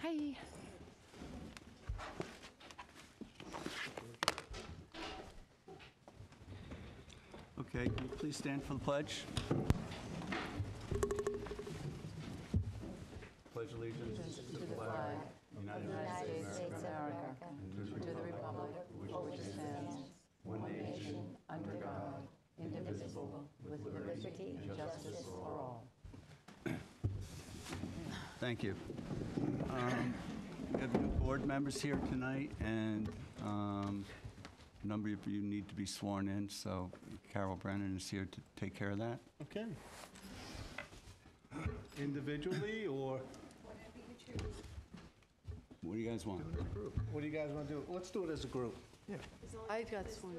Hi. Okay, can you please stand for the pledge? Pledge allegiance to the flag of the United States of America and to the republic for which it stands, one nation, under God, indivisible, with liberty and justice for all. Thank you. We have new board members here tonight, and a number of you need to be sworn in, so Carol Brennan is here to take care of that. Okay. Individually or Whatever you choose. What do you guys want? what do you guys want to do? Let's do it as a group. I got sworn.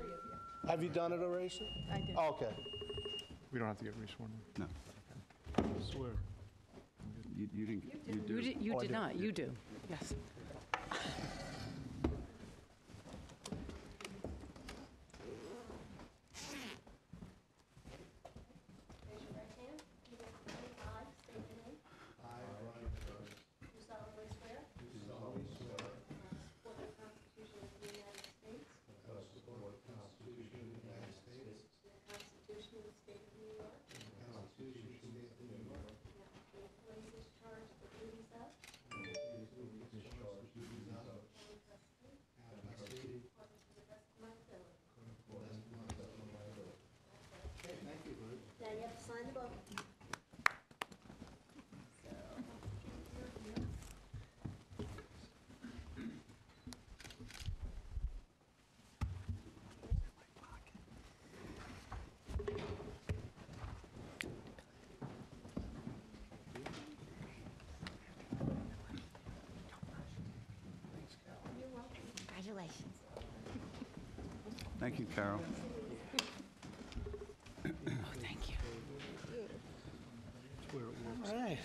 Have you done it already, sir? I did. Oh, okay. We don't have to get resworn in. No, Swear. you didn't, you do. You Oh, I did did. not. You do. Yes. Raise your right hand. Repeat after me. I state your name. I, Brian Burns. Do solemnly swear. Do solemnly swear. Support the Constitution of the United States. Support the Constitution of the United States. The Constitution of the State of New York. The Constitution of the State of New York. And I faithfully discharge the duties of. Discharge the duties of. Trustee. According to the best of my ability. Okay, thank you, Bruce. Now you have to sign the book. Congratulations. Thank you, Carol. Oh, thank you. Swear it works. All right.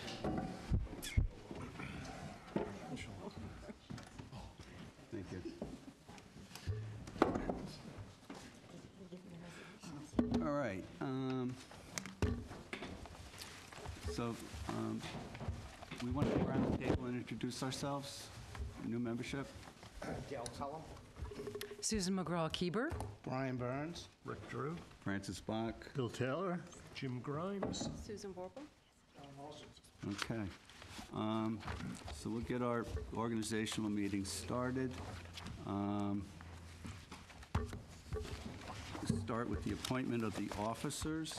Thank you. All right. We want to go around the table and introduce ourselves, new membership. Gail Cullum. Susan McGraw-Kieber. Brian Burns. Rick Drew. Francis Bach. Bill Taylor. Jim Grimes. Susan Vorpal. Okay. So we'll get our organizational meeting started. Start with the appointment of the officers.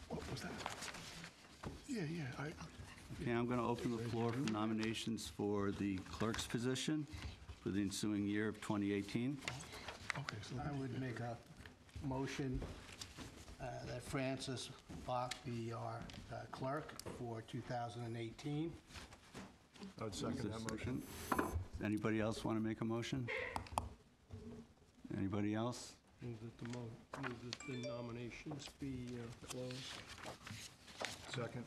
What was that? Yeah. Okay, I'm going to open the floor for nominations for the clerk's position for the ensuing year of 2018. Okay, so I would make a motion that Francis Bach be our clerk for 2018. I would second that motion. Anybody else want to make a motion? Anybody else? Move that the nominations be closed. Second.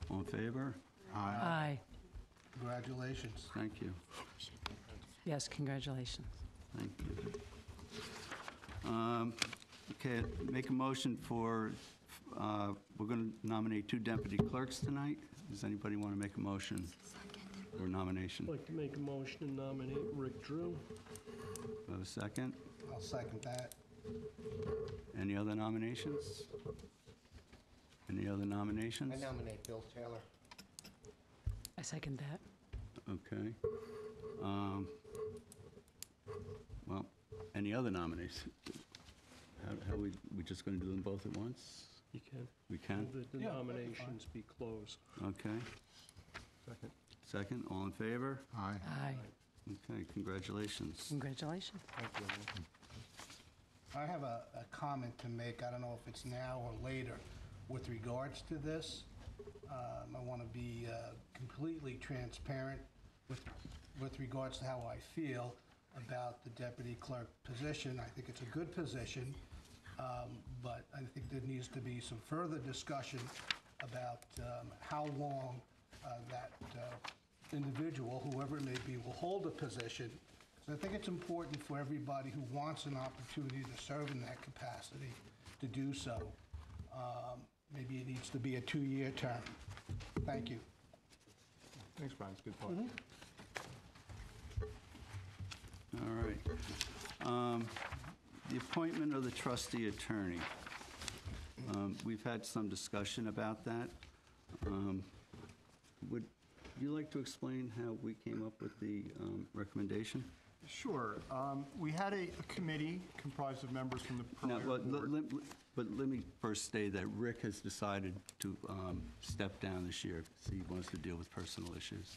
All in favor? Aye. Congratulations. Thank you. Yes, congratulations. Thank you. Okay, make a motion for, we're going to nominate 2 deputy clerks tonight. Does anybody want to make a motion or nomination? I'd like to make a motion to nominate Rick Drew. Do I have a second? I'll second that. Any other nominations? Any other nominations? I nominate Bill Taylor. I second that. Okay. Well, any other nominations? How we just going to do them both at once? You can. We can? Move that the Yeah, that'd be fine. nominations be closed. Okay. Second. Second, all in favor? Aye. Aye. Okay, congratulations. Congratulations. Thank you. I have a comment to make. I don't know if it's now or later with regards to this. I want to be completely transparent with regards to how I feel about the deputy clerk position. I think it's a good position, but I think there needs to be some further discussion about how long that individual, whoever it may be, will hold a position So I think it's important for everybody who wants an opportunity to serve in that capacity to do so. Maybe it needs to be a 2-year term. Thank you. Thanks, Brian, it's a good thought. All right. The appointment of the trustee attorney. We've had some discussion about that. Would you like to explain how we came up with the recommendation? Sure. We had a committee comprised of members from the No, prior board. but let me first state that Rick has decided to step down this year because he wants to deal with personal issues.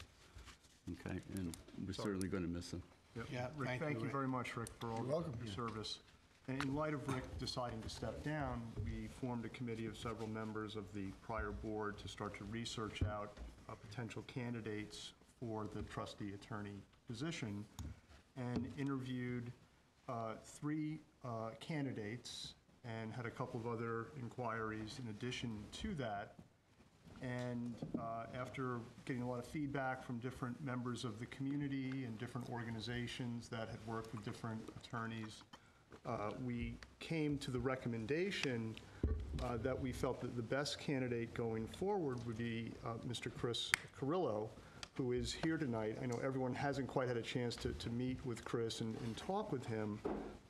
Okay, and we're certainly going to miss him. Yep. Yeah, Rick, thank you, thank you Rick. very much, Rick, for all your service. And in light of Rick deciding to step down, we formed a committee of several members of the prior board to start to research out potential candidates for the trustee attorney position, and interviewed 3 candidates and had a couple of other inquiries in addition to that. And after getting a lot of feedback from different members of the community and different organizations that had worked with different attorneys, we came to the recommendation that we felt that the best candidate going forward would be Mr. Chris Carrillo, who is here tonight. I know everyone hasn't quite had a chance to meet with Chris and talk with him,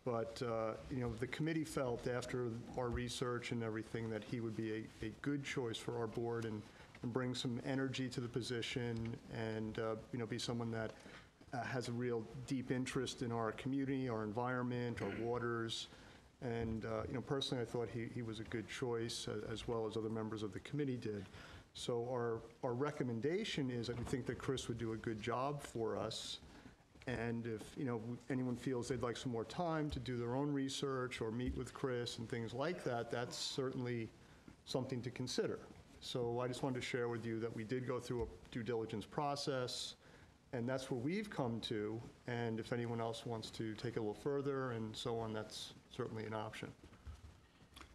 but the committee felt after our research and everything that he would be a good choice for our board and bring some energy to the position and be someone that has a real deep interest in our community, our environment, our waters. And personally, I thought he was a good choice, as well as other members of the committee did. So our recommendation is that we think that Chris would do a good job for us. And if anyone feels they'd like some more time to do their own research or meet with Chris and things like that, that's certainly something to consider. So I just wanted to share with you that we did go through a due diligence process, and that's where we've come to. And if anyone else wants to take it a little further and so on, that's certainly an option.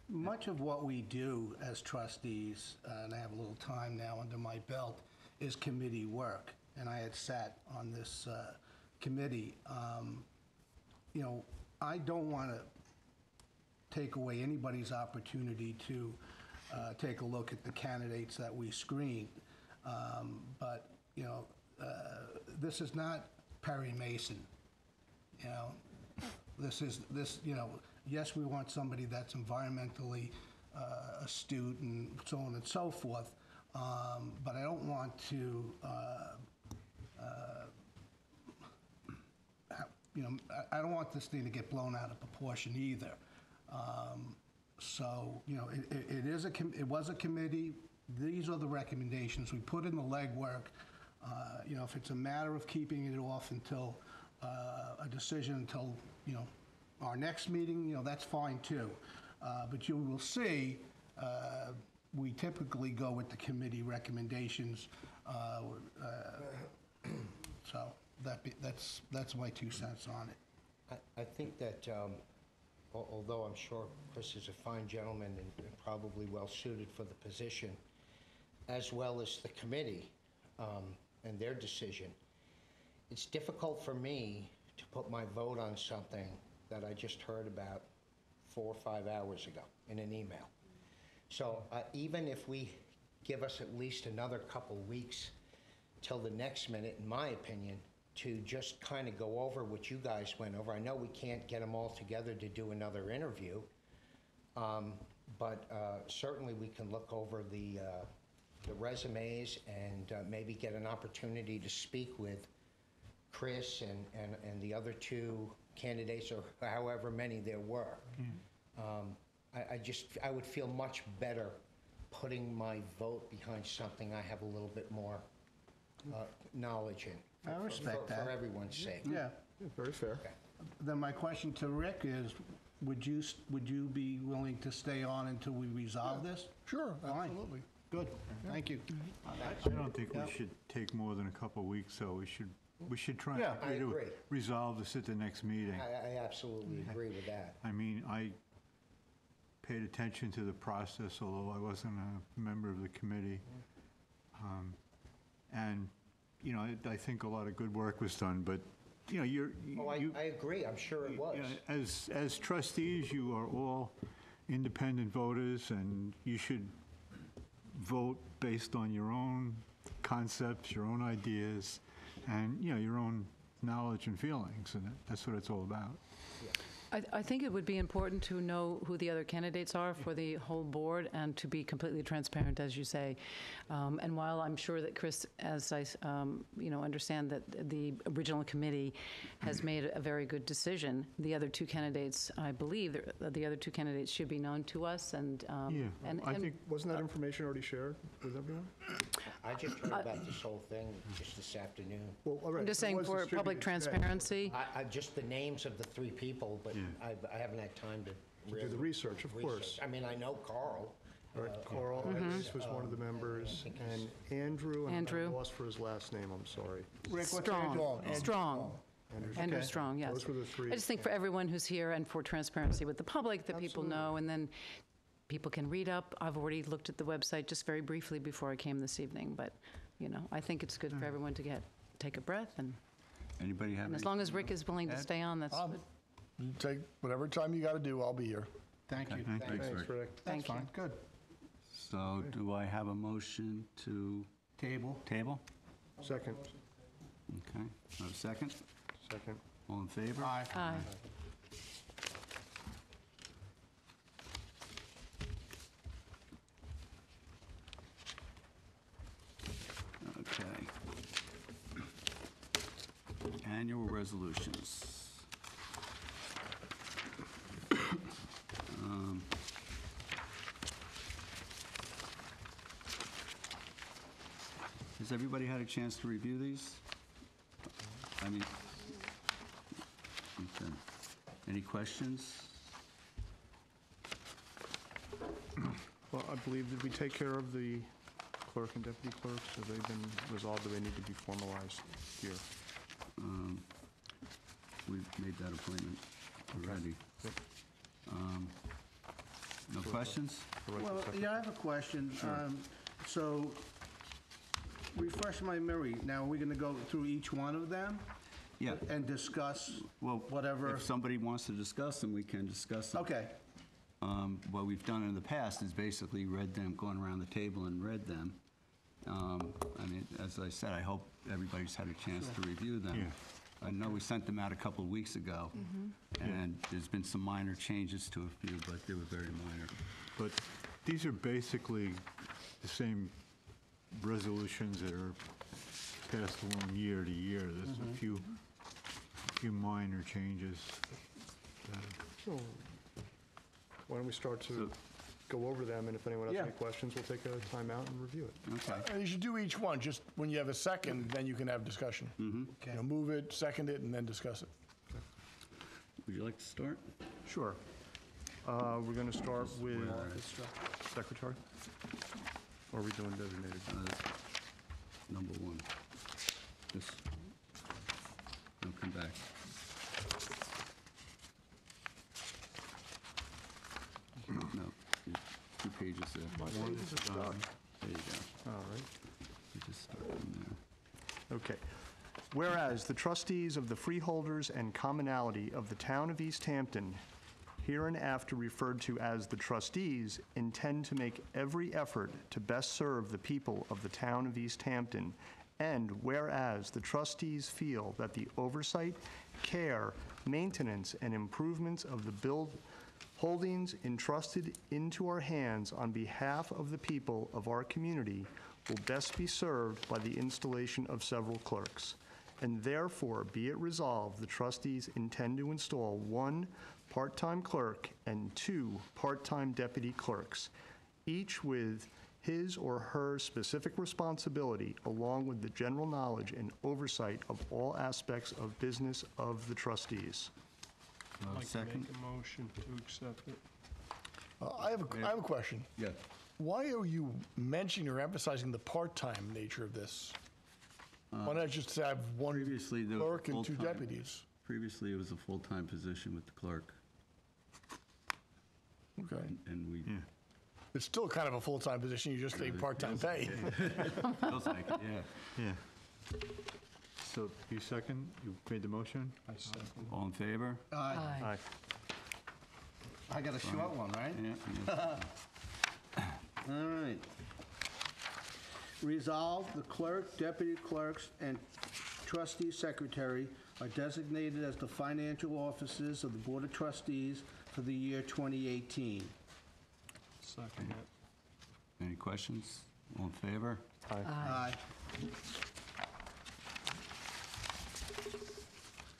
Much of what we do as trustees, and I have a little time now under my belt, is committee work. And I had sat on this committee. I don't want to take away anybody's opportunity to take a look at the candidates that we screen. But this is not Perry Mason. Yes, we want somebody that's environmentally astute and so on and so forth, but I don't want to, I don't want this thing to get blown out of proportion either. It was a committee. These are the recommendations. We put in the legwork. If it's a matter of keeping it off until a decision until, our next meeting, that's fine too. But you will see, we typically go with the committee recommendations. So that's my 2 cents on it. I think that, although I'm sure Chris is a fine gentleman and probably well-suited for the position, as well as the committee and their decision, it's difficult for me to put my vote on something that I just heard about 4 or 5 hours ago in an email. So even if we give us at least another couple weeks till the next minute, in my opinion, to just kind of go over what you guys went over. I know we can't get them all together to do another interview, but certainly we can look over the resumes and maybe get an opportunity to speak with Chris and the other 2 candidates, or however many there were. I would feel much better putting my vote behind something I have a little bit more knowledge in. I respect that. For everyone's sake. Yeah. Very fair. Okay. Then my question to Rick is, would you be willing to stay on until we resolve this? Sure, Fine. absolutely. Good, thank you. I don't think we should take more than a couple of weeks, so we should try Yeah. I to agree. resolve this at the next meeting. I absolutely agree with that. I mean, I paid attention to the process, although I wasn't a member of the committee. And, I think a lot of good work was done, but you know, Oh, I agree, I'm sure it was. as trustees, you are all independent voters, and you should vote based on your own concepts, your own ideas, and, you know, your own knowledge and feelings, and that's what it's all about. I think it would be important to know who the other candidates are for the whole board and to be completely transparent, as you say. And while I'm sure that Chris, as I understand that the original committee has made a very good decision, the other two candidates, I believe, the other two candidates should be known to us and. I think, wasn't that information already shared with everyone? I just heard about this whole thing just this afternoon. Well, all right. I'm just it saying was for public distributed today. transparency. Just the names of the three people, but I haven't had time to Do really the research, of course. I mean, I know Carl. All right, Carl Ellis was one of the members, and Andrew, and Andrew. I'm lost for his last name, I'm sorry. Rick, what's your Strong, name? strong. Andrew Okay. Strong, yes. Those were the three. I just think for everyone who's here and for transparency with the public, that people know, and then people can read up. I've already looked at the website just very briefly before I came this evening, but, I think it's good for everyone to take a breath, and Anybody have any? as long as Rick is willing to stay on, that's good. You take whatever time you got to do, I'll be here. Thank you. Thanks, Thanks, Rick. Rick. That's Thank you. fine, good. So do I have a motion to Table. table? Second, Okay, have a second? second. All in favor? Aye. Aye. Okay. Annual resolutions. Has everybody had a chance to review these? I mean, okay. Any questions? Well, I believe, did we take care of the clerk and deputy clerks? Have they been resolved? Do they need to be formalized here? We've made that appointment already. Yep. No questions? The right to Well, second. yeah, I have a question. So, refresh my memory. Now, are we going to go through each one of them Yeah. and discuss Well, whatever? if somebody wants to discuss them, we can discuss them. Okay, What we've done in the past is basically read them, gone around the table and read them. I mean, as I said, I hope everybody's had a chance to review them. Yeah. I know we sent them out a couple of weeks ago, and there's been some minor changes to a few, but they were very minor. But these are basically the same resolutions that are passed along year to year. There's a few minor changes. So, why don't we start to go over them, and if anyone has Yeah. any questions, we'll take a timeout and review it. Okay. You should do each one, just when you have a second, then you can have discussion. Okay. Move it, second it, and then discuss it. Would you like to start? Sure. We're going to start with secretary? Or are we doing designated? Number one. This. I'll come back. No, two pages there. My pages are stuck. There you go. All right. You just start from there. Okay. Whereas the trustees of the freeholders and commonalty of the town of East Hampton, hereinafter referred to as the trustees, intend to make every effort to best serve the people of the town of East Hampton, and whereas the trustees feel that the oversight, care, maintenance, and improvements of the holdings entrusted into our hands on behalf of the people of our community will best be served by the installation of several clerks. And therefore, be it resolved, the trustees intend to install 1 part-time clerk and 2 part-time deputy clerks, each with his or her specific responsibility, along with the general knowledge and oversight of all aspects of business of the trustees. I'd like to Second? make a motion to accept it. I have a question. Yeah. Why are you mentioning or emphasizing the part-time nature of this? Why not just have one Previously, there was a clerk and 2 full-time. deputies? Previously, it was a full-time position with the clerk, Okay. and we, It's still kind of a full-time position, you just take part-time pay. feels like it, yeah. Yeah. So you second? You made the motion? I second. All in favor? Aye. I got a short one, right? Yeah. All right. Resolve, the clerk, deputy clerks, and trustee secretary are designated as the financial officers of the Board of Trustees for the year 2018. Second it. Any questions? All in favor? Aye.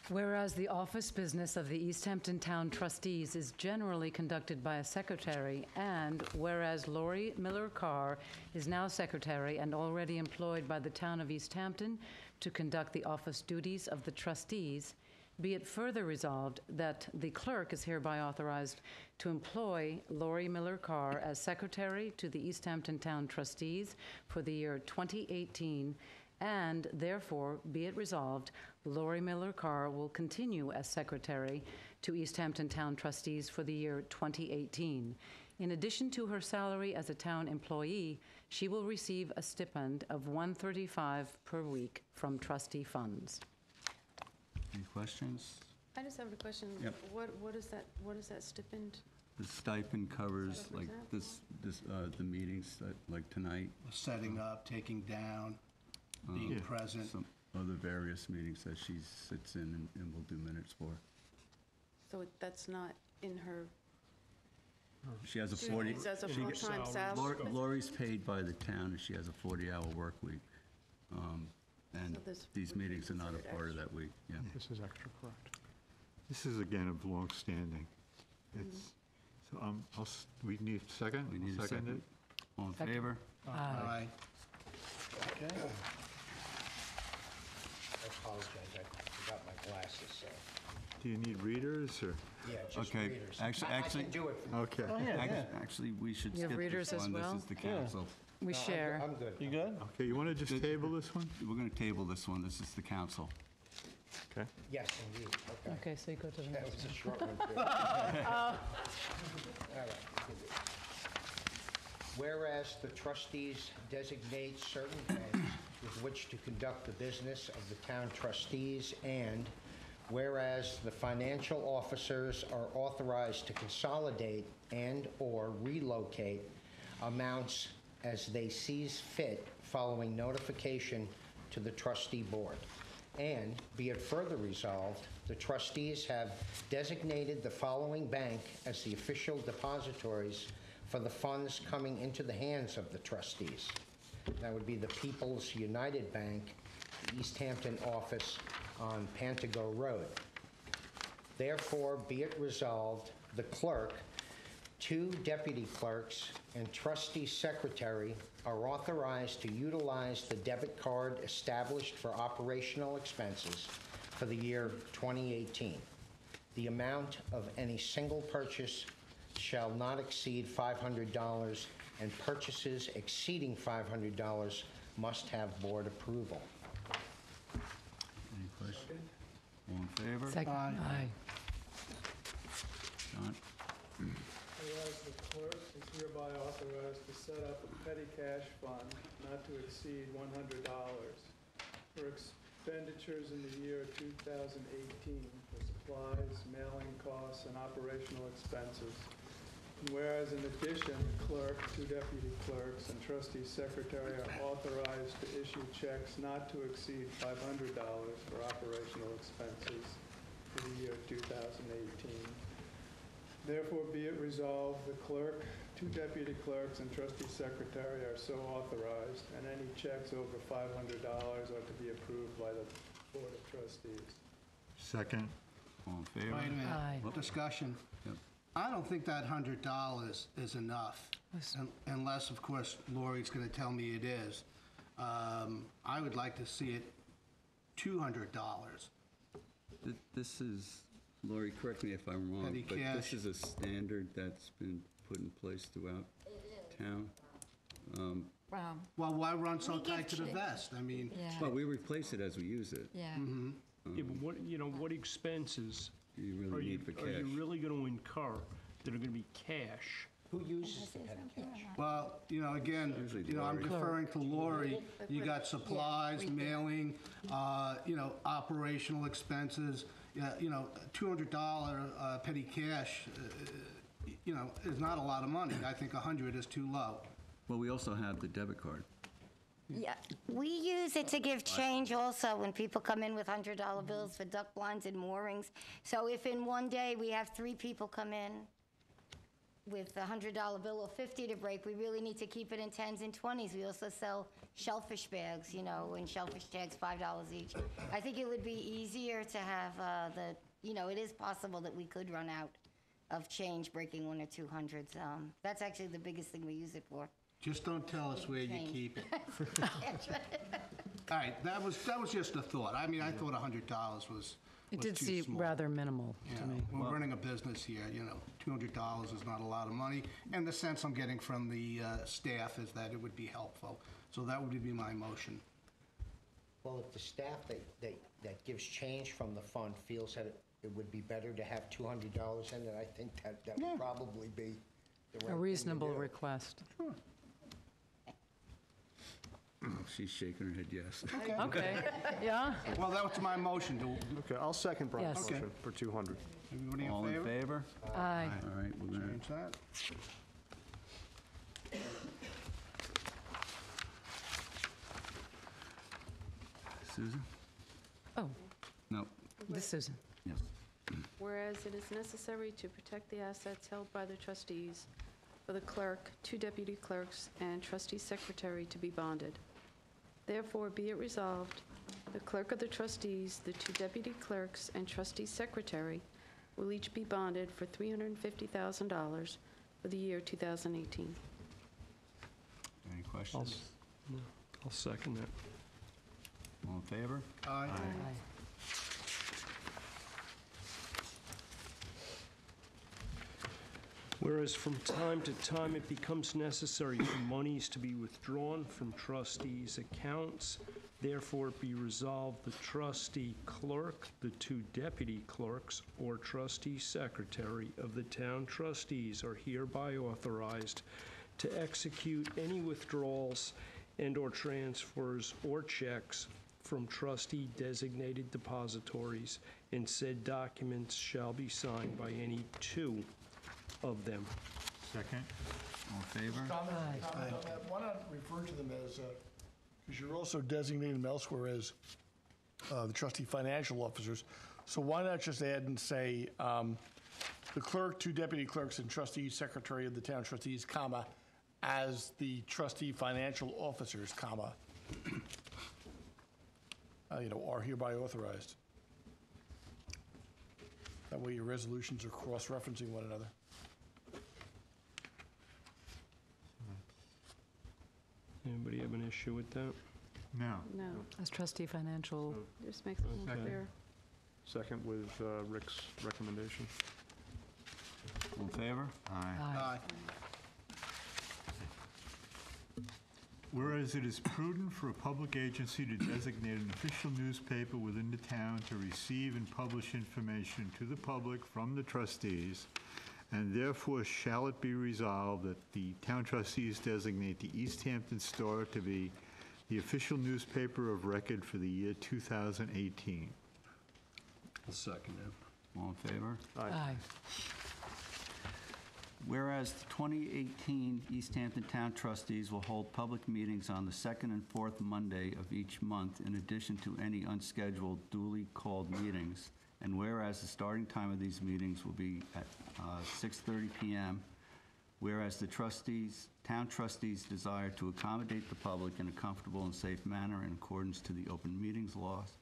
Whereas the office business of the East Hampton Town Trustees is generally conducted by a secretary, and whereas Lori Miller Carr is now secretary and already employed by the town of East Hampton to conduct the office duties of the trustees, be it further resolved that the clerk is hereby authorized to employ Lori Miller Carr as secretary to the East Hampton Town Trustees for the year 2018, and therefore be it resolved, Lori Miller Carr will continue as secretary to East Hampton Town Trustees for the year 2018. In addition to her salary as a town employee, she will receive a stipend of $135 per week from trustee funds. Any questions? I just have a question. Yep. What is that stipend? The stipend covers like the meetings, like tonight. Setting up, taking down, being present. Some other various meetings that she sits in and will do minutes for. So that's not in her She has a 40. duties as a she gets- full-time salary? Lori's paid by the town, and she has a 40-hour work week. And So this these would be meetings are not a considered part of that week, yeah. This is extra, correct. This is, again, of long standing. It's, so we need a second? We need I'll a second. All in Second. favor? Aye. Okay. I apologize, I forgot my glasses, so, Do you need readers, or? yeah, just Okay, readers. actually- I can do it. Okay. Actually, we should You have skip readers this as one. well? This is the council. We No, share. I'm good. You good? Okay, you want to just table this one? We're going to table this one. This is the council. Okay. Yes, indeed, okay. Okay, so you go to the That next was one. a short one, too. All right. Whereas the trustees designate certain banks with which to conduct the business of the town trustees, and whereas the financial officers are authorized to consolidate and/or relocate amounts as they sees fit following notification to the trustee board. And be it further resolved, the trustees have designated the following bank as the official depositories for the funds coming into the hands of the trustees. That would be the People's United Bank, East Hampton office on Pantago Road. Therefore, be it resolved, the clerk, 2 deputy clerks, and trustee secretary are authorized to utilize the debit card established for operational expenses for the year 2018. The amount of any single purchase shall not exceed $500, and purchases exceeding $500 must have board approval. Any questions? All in favor? Second. Aye. John? Whereas the clerk is hereby authorized to set up a petty cash fund not to exceed $100 for expenditures in the year 2018 for supplies, mailing costs, and operational expenses. And whereas in addition, the clerk, 2 deputy clerks, and trustee secretary are authorized to issue checks not to exceed $500 for operational expenses for the year 2018. Therefore, be it resolved, the clerk, 2 deputy clerks, and trustee secretary are so authorized, and any checks over $500 are to be approved by the Board of Trustees. Second. All in favor? Wait a minute. Aye. Discussion. Yep. I don't think that $100 is enough, unless, of course, Lori's going to tell me it is. I would like to see it $200. This is, Lori, correct me if I'm wrong, Petty but cash. this is a standard that's been put in place throughout town. Well, why run so We give tight to the check- vest? I mean, Yeah, Well, we replace it as we use it. yeah. Yeah, but what expenses Do you are really you need for are you cash? really going to incur that are going to be cash Who uses the petty cash? Well, again, I'm deferring to Lori. You got supplies, mailing, operational expenses. $200 petty cash, is not a lot of money. I think 100 is too low. Well, we also have the debit card. Yeah, we use it to give change also when people come in with $100 bills for duck blinds and moorings. So if in one day we have 3 people come in with a $100 bill or 50 to break, we really need to keep it in 10s and 20s. We also sell shellfish bags, and shellfish tags $5 each. I think it would be easier to have it is possible that we could run out of change breaking 1 or 2 hundreds. That's actually the biggest thing we use it for. Just don't tell us where you keep it. All right, that was just a thought. I mean, I thought $100 was It did too seem small. rather minimal to me. We're running a business here, $200 is not a lot of money. And the sense I'm getting from the staff is that it would be helpful. So that would be my motion. Well, if the staff that gives change from the fund feels that it would be better to have $200 in it, I think that would probably be the right thing to A reasonable do. request. Oh, she's shaking her head yes. Okay, yeah? Well, that was my motion. Okay, I'll second Brian's Yes. motion for 200. Everybody All in favor? Aye. All right, we're going Change that. to, Susan? Oh, No, this Susan. yes. Whereas it is necessary to protect the assets held by the trustees for the clerk, 2 deputy clerks, and trustee secretary to be bonded. Therefore, be it resolved, the clerk of the trustees, the 2 deputy clerks, and trustee secretary will each be bonded for $350,000 for the year 2018. Any questions? I'll second that. All in favor? Aye. Whereas from time to time it becomes necessary for monies to be withdrawn from trustees' accounts, therefore be resolved the trustee clerk, the 2 deputy clerks, or trustee secretary of the town trustees are hereby authorized to execute any withdrawals and/or transfers or checks from trustee-designated depositories, and said documents shall be signed by any 2 of them. Second? All in favor? Comment on that. Why not refer to them as, because you're also designating them elsewhere as the trustee financial officers. So why not just add and say, the clerk, 2 deputy clerks, and trustee secretary of the town trustees, comma, as the trustee financial officers, comma, are hereby authorized. That way your resolutions are cross-referencing one another. Anybody have an issue with that? No. No, As trustee financial, just makes it more Okay. clear. Second with Rick's recommendation. All in favor? Aye. Aye. Whereas it is prudent for a public agency to designate an official newspaper within the town to receive and publish information to the public from the trustees, and therefore shall it be resolved that the town trustees designate the East Hampton Star to be the official newspaper of record for the year 2018. I'll second it. All in favor? aye. Whereas the 2018 East Hampton Town Trustees will hold public meetings on the 2nd and 4th Monday of each month in addition to any unscheduled duly called meetings, and whereas the starting time of these meetings will be at 6:30 p.m., whereas the town trustees desire to accommodate the public in a comfortable and safe manner in accordance to the open meetings laws,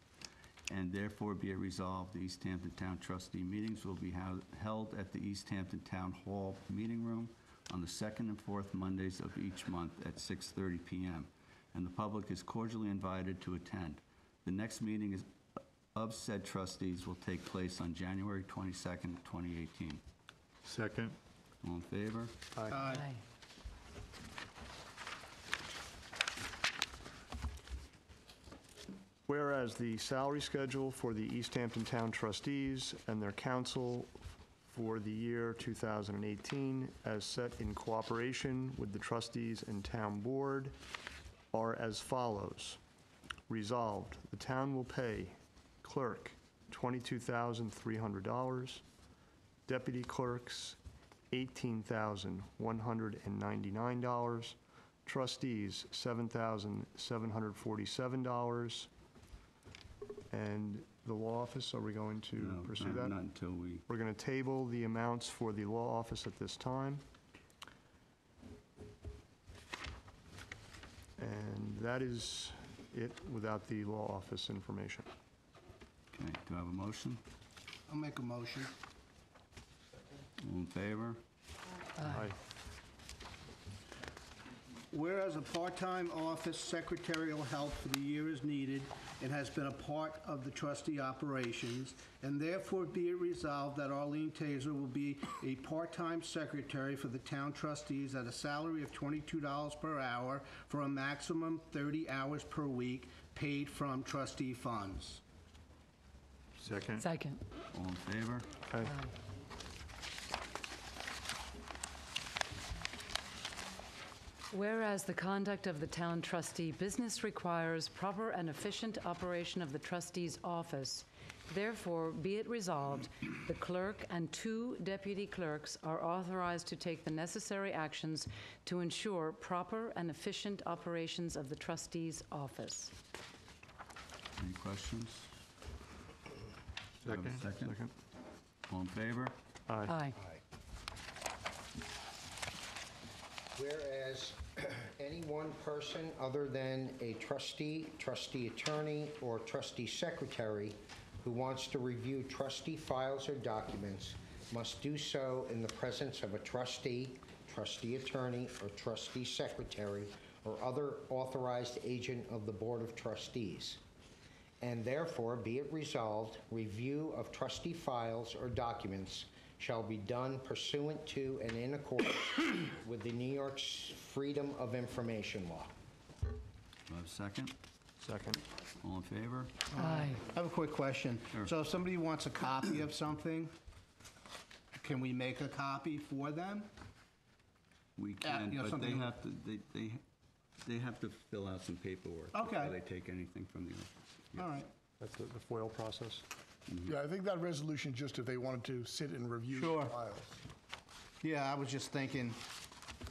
and therefore be it resolved, the East Hampton Town Trustee meetings will be held at the East Hampton Town Hall Meeting Room on the 2nd and 4th Mondays of each month at 6:30 p.m., and the public is cordially invited to attend. The next meeting of said trustees will take place on January 22nd, 2018. Second? All in favor? Aye. Whereas the salary schedule for the East Hampton Town Trustees and their council for the year 2018, as set in cooperation with the trustees and town board, are as follows. Resolved, the town will pay clerk $22,300, deputy clerks $18,199, trustees $7,747, and the law office, are we going to No, pursue that? not until we, We're going to table the amounts for the law office at this time. And that is it without the law office information. okay, do I have a motion? I'll make a motion. All in favor? Aye. Whereas a part-time office secretarial help for the year is needed and has been a part of the trustee operations, and therefore be it resolved that Arlene Taser will be a part-time secretary for the town trustees at a salary of $22 per hour for a maximum 30 hours per week, paid from trustee funds. Second? Second. All in favor? Aye. Whereas the conduct of the town trustee business requires proper and efficient operation of the trustee's office, therefore be it resolved, the clerk and 2 deputy clerks are authorized to take the necessary actions to ensure proper and efficient operations of the trustee's office. Any questions? Do I have a Second. Second. All in favor? Aye. Whereas any one person other than a trustee, trustee attorney, or trustee secretary who wants to review trustee files or documents must do so in the presence of a trustee, trustee attorney, or trustee secretary, or other authorized agent of the Board of Trustees. And therefore, be it resolved, review of trustee files or documents shall be done pursuant to and in accordance with the New York's Freedom of Information Law. Do I have a second? Second. All in favor? Aye. I have a quick question. Sure. So if somebody wants a copy of something, can we make a copy for them? We can, you know, but they something- have to, they have to fill out some paperwork Okay. before they take anything from the office. All right. That's the FOIL process. Yeah, I think that resolution, just if they wanted to sit and review Sure. the files. Yeah, I was just thinking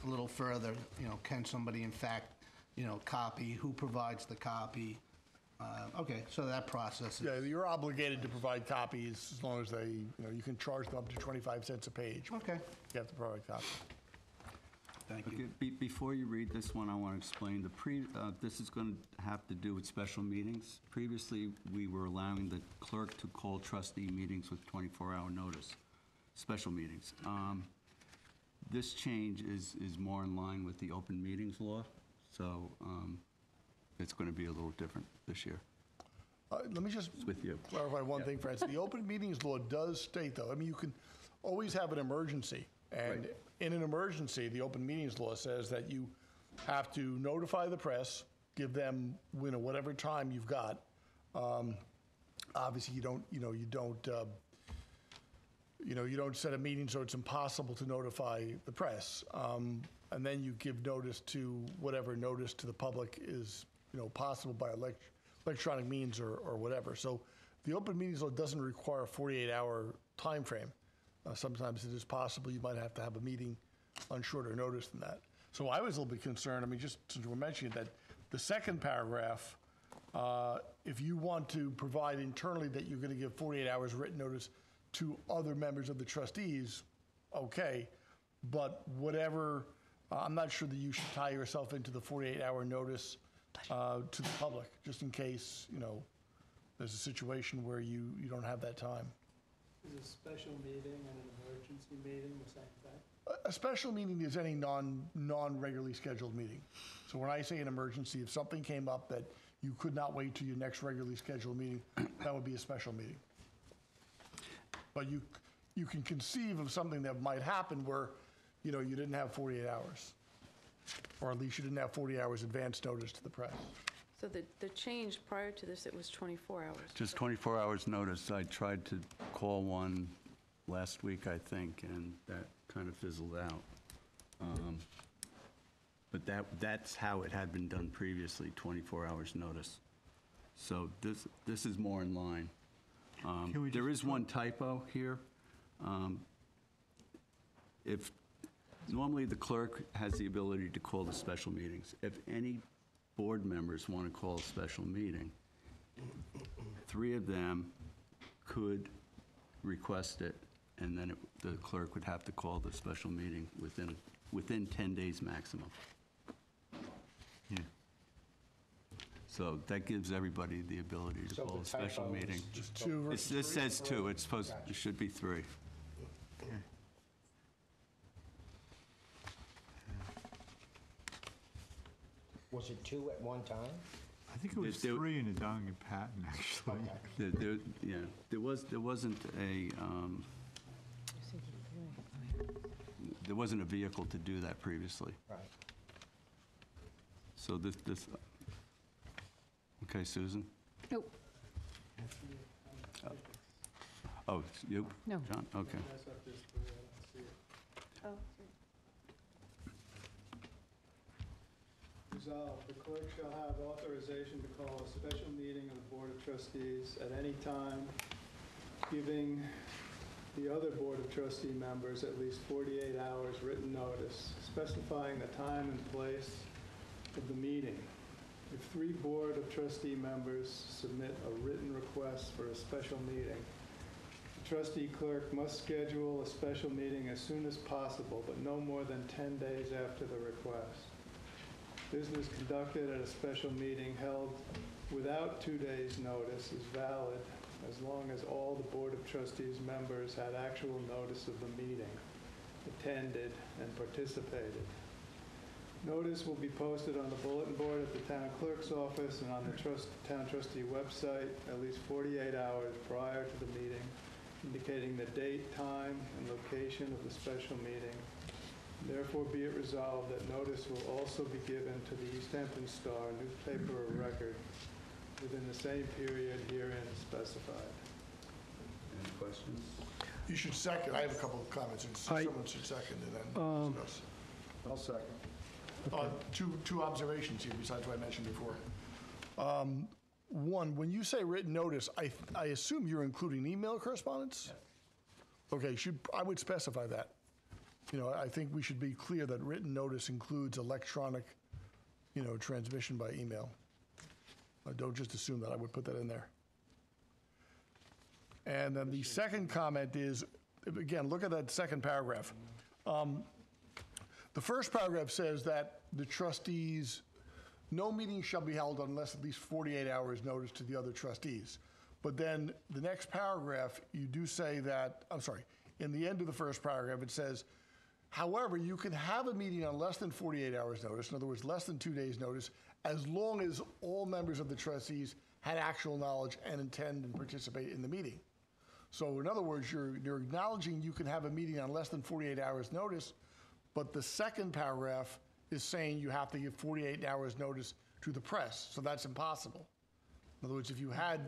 a little further, can somebody in fact, copy, who provides the copy? Okay, so that process is... Yeah, you're obligated to provide copies as long as they, you can charge them up to 25 cents a page. Okay, You have to provide copies. thank you. Okay, before you read this one, I want to explain this is going to have to do with special meetings. Previously, we were allowing the clerk to call trustee meetings with 24-hour notice, special meetings. This change is more in line with the open meetings law, so it's going to be a little different this year. Let me just With you. clarify one thing, Francis. The open meetings law does state, though, you can always have an emergency. And Right. in an emergency, the open meetings law says that you have to notify the press, give them, whatever time you've got. Obviously, you don't set a meeting so it's impossible to notify the press. And then you give notice to whatever notice to the public is, possible by electronic means or whatever. So the open meetings law doesn't require a 48-hour time frame. Sometimes it is possible you might have to have a meeting on shorter notice than that. So I was a little bit concerned, just since we're mentioning that, the second paragraph, if you want to provide internally that you're going to give 48 hours written notice to other members of the trustees, okay, but whatever, I'm not sure that you should tie yourself into the 48-hour notice to the public, just in case, there's a situation where you don't have that time. Is a special meeting and an emergency meeting the same thing? A special meeting is any non-regularly scheduled meeting. So when I say an emergency, if something came up that you could not wait till your next regularly scheduled meeting, that would be a special meeting. But you can conceive of something that might happen where, you didn't have 48 hours. Or at least you didn't have 40 hours advance notice to the press. So the change prior to this, it was 24 hours. Just 24 hours notice. I tried to call one last week, I think, and that kind of fizzled out. But that's how it had been done previously, 24 hours notice. So this is more in line. Can we There just is one typo here. If, normally the clerk has the ability to call the special meetings. If any board members want to call a special meeting, 3 of them could request it, and then the clerk would have to call the special meeting within 10 days maximum. Yeah. So that gives everybody the ability to So call the a special typo is meeting. just Two It versus says 2, it should be 3. Was it 2 at one time? I think it was There- 3 in the Downing and Patton, actually. There wasn't there wasn't a vehicle to do that previously. Right. So this, okay, Susan? Nope. Oh, it's you? No. John, okay. That's up this way, I don't see it. Oh, Resolved, the clerk shall have authorization to call a special meeting of the Board of Trustees at any time, giving the other Board of Trustee members at least 48 hours written notice, specifying the time and place of the meeting. If 3 Board of Trustee members submit a written request for a special meeting, the trustee clerk must schedule a special meeting as soon as possible, but no more than 10 days after the request. Business conducted at a special meeting held without 2 days' notice is valid as long as all the Board of Trustees members had actual notice of the meeting, attended, and participated. Notice will be posted on the bulletin board at the town clerk's office and on the town trustee website at least 48 hours prior to the meeting, indicating the date, time, and location of the special meeting. Therefore, be it resolved that notice will also be given to the East Hampton Star newspaper of record within the same period herein specified. Any questions? You should second. I have a couple of comments, and someone should second and then discuss. I'll second. Two observations here besides what I mentioned before. One, when you say written notice, I assume you're including email correspondence? Okay, I would specify that. I think we should be clear that written notice includes electronic, transmission by email. Don't just assume that. I would put that in there. And then the second comment is, again, look at that second paragraph. The first paragraph says that the trustees, no meeting shall be held unless at least 48 hours notice to the other trustees. But then the next paragraph, you do say that, in the end of the first paragraph, it says, however, you can have a meeting on less than 48 hours notice, in other words, less than 2 days notice, as long as all members of the trustees had actual knowledge and intend and participate in the meeting. So in other words, you're acknowledging you can have a meeting on less than 48 hours notice, but the second paragraph is saying you have to give 48 hours notice to the press, so that's impossible. In other words, if you had,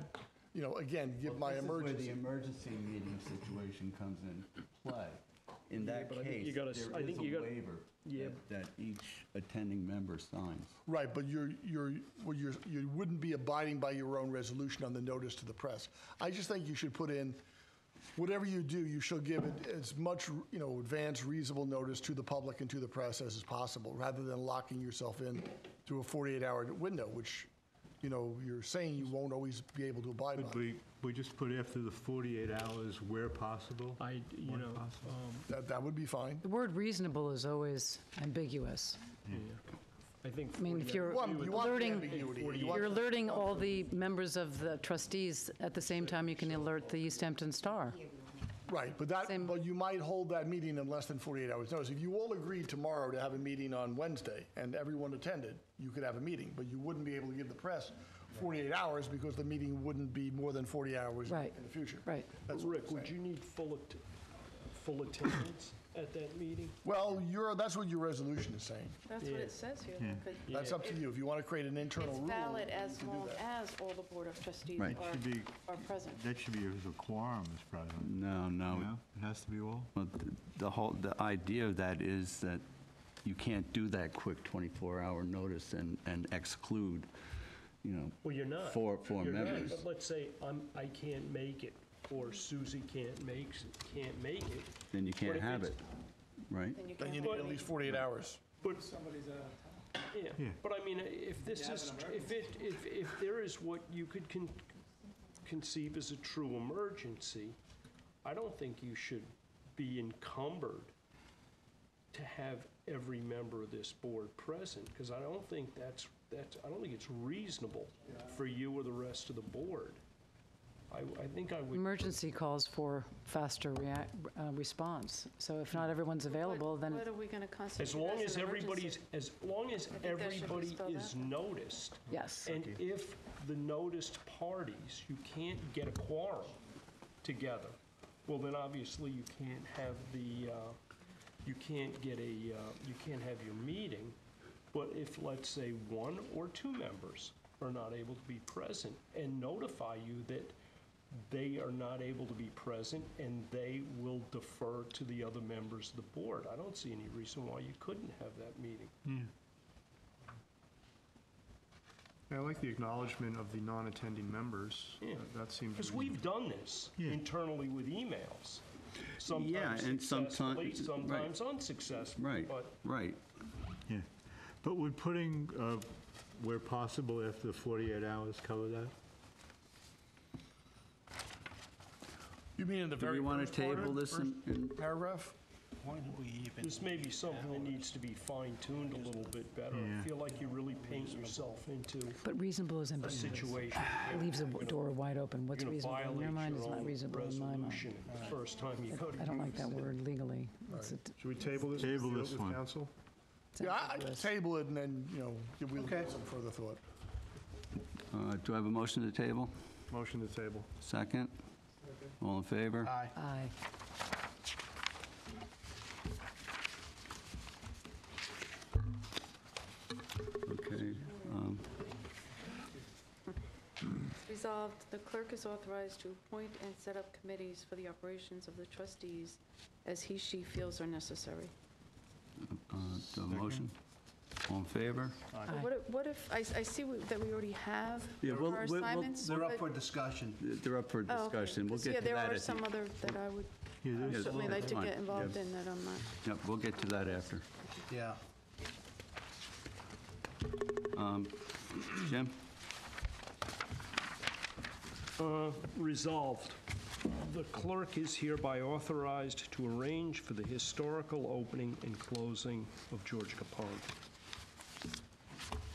again, give my emergency. This is where the emergency meeting situation comes into play. In that but I think case, you there gotta- is I think you a gotta- waiver Yeah. that each attending member signs. Right, but you wouldn't be abiding by your own resolution on the notice to the press. I just think you should put in, whatever you do, you shall give it as much, advance reasonable notice to the public and to the press as is possible, rather than locking yourself in to a 48-hour window, which, you're saying you won't always be able to abide Could by. we just put after the 48 hours where possible? That would be fine. The word reasonable is always ambiguous. I think. I mean, if you're You want the alerting, ambiguity. You want you're the- alerting all the members of the trustees at the same time you can alert the East Hampton Star. Right, but but you might hold that meeting in less than 48 hours notice. If you all agreed tomorrow to have a meeting on Wednesday and everyone attended, you could have a meeting, but you wouldn't be able to give the press 48 hours because the meeting wouldn't be more than 40 hours Right. in the future. Right. That's what Rick, I'm would saying. you need full attendance? at that meeting? Well, that's what your resolution is saying. That's what it says here. though, 'cause That's up to you. If you want to create an internal It's rule. valid you as can do long that. as all the Board of Trustees Right. Should be, are present. that should be as a quorum, Mr. President. No, no. No? It has to be all? Well, the idea of that is that you can't do that quick 24-hour notice and exclude, Well, you're not. four You're not, members. but let's say I can't make it, or Susie can't make it. Then you What can't if have it's- it, right? Then you Then can't. you need at least 48 hours. But, Somebody's out of town. yeah, Yeah. but I mean, if this have is, an if there is what you could conceive as a true emergency, I don't think you should be encumbered to have every member of this board present, because I don't think I don't think it's reasonable for you or the rest of the board. I think I would. Emergency calls for faster response. So if not everyone's available, then What are we going to constitute As long as as an everybody's, emergency? as long as think that should be everybody spelled is out. noticed, yes. and if the noticed parties, you can't get a quorum together, well, then obviously you can't have you can't have your meeting. But if, let's say, one or two members are not able to be present and notify you that they are not able to be present and they will defer to the other members of the board, I don't see any reason why you couldn't have that meeting. Yeah, I like the acknowledgement of the non-attending members. Yeah. That seems Because reasonable. we've done this Yeah. internally with emails. Yeah, Sometimes and successfully, right. sometimes unsuccessfully. Right, But right. Yeah. But would putting, where possible, after the 48 hours cover that? You mean in the Do very we want first to part of table it? this First in, paragraph? When do we even? this may be something that needs to be fine-tuned a little bit better. I Yeah. feel like you really paint yourself into But reasonable is a ambiguous. situation. It leaves a door wide open. What's You're going to reasonable in your mind is not reasonable in my mind. resolution the first time you go to I don't like use that it. word legally. Should we table this? Table and deal this with one. council? Yeah, I table it and then, we'll give it some further thought. do I have a motion to table? Motion to table. Second? All in favor? Aye. Aye. Okay. Resolved, the clerk is authorized to appoint and set up committees for the operations of the trustees as he/she feels are necessary. Do I have a motion? All in favor? Aye. What if, I see that we already have Yeah, we'll- our we'll- assignments. they're but- up for discussion. They're up for Oh, okay. discussion. We'll 'Cause, get to that Yeah, there are at some the... other that I would Yeah, there's- certainly like to fine. get involved Yeah. in that I'm not. Yep, we'll get to that after. Yeah. Jim? Resolved, the clerk is hereby authorized to arrange for the historical opening and closing of Georgia Pond.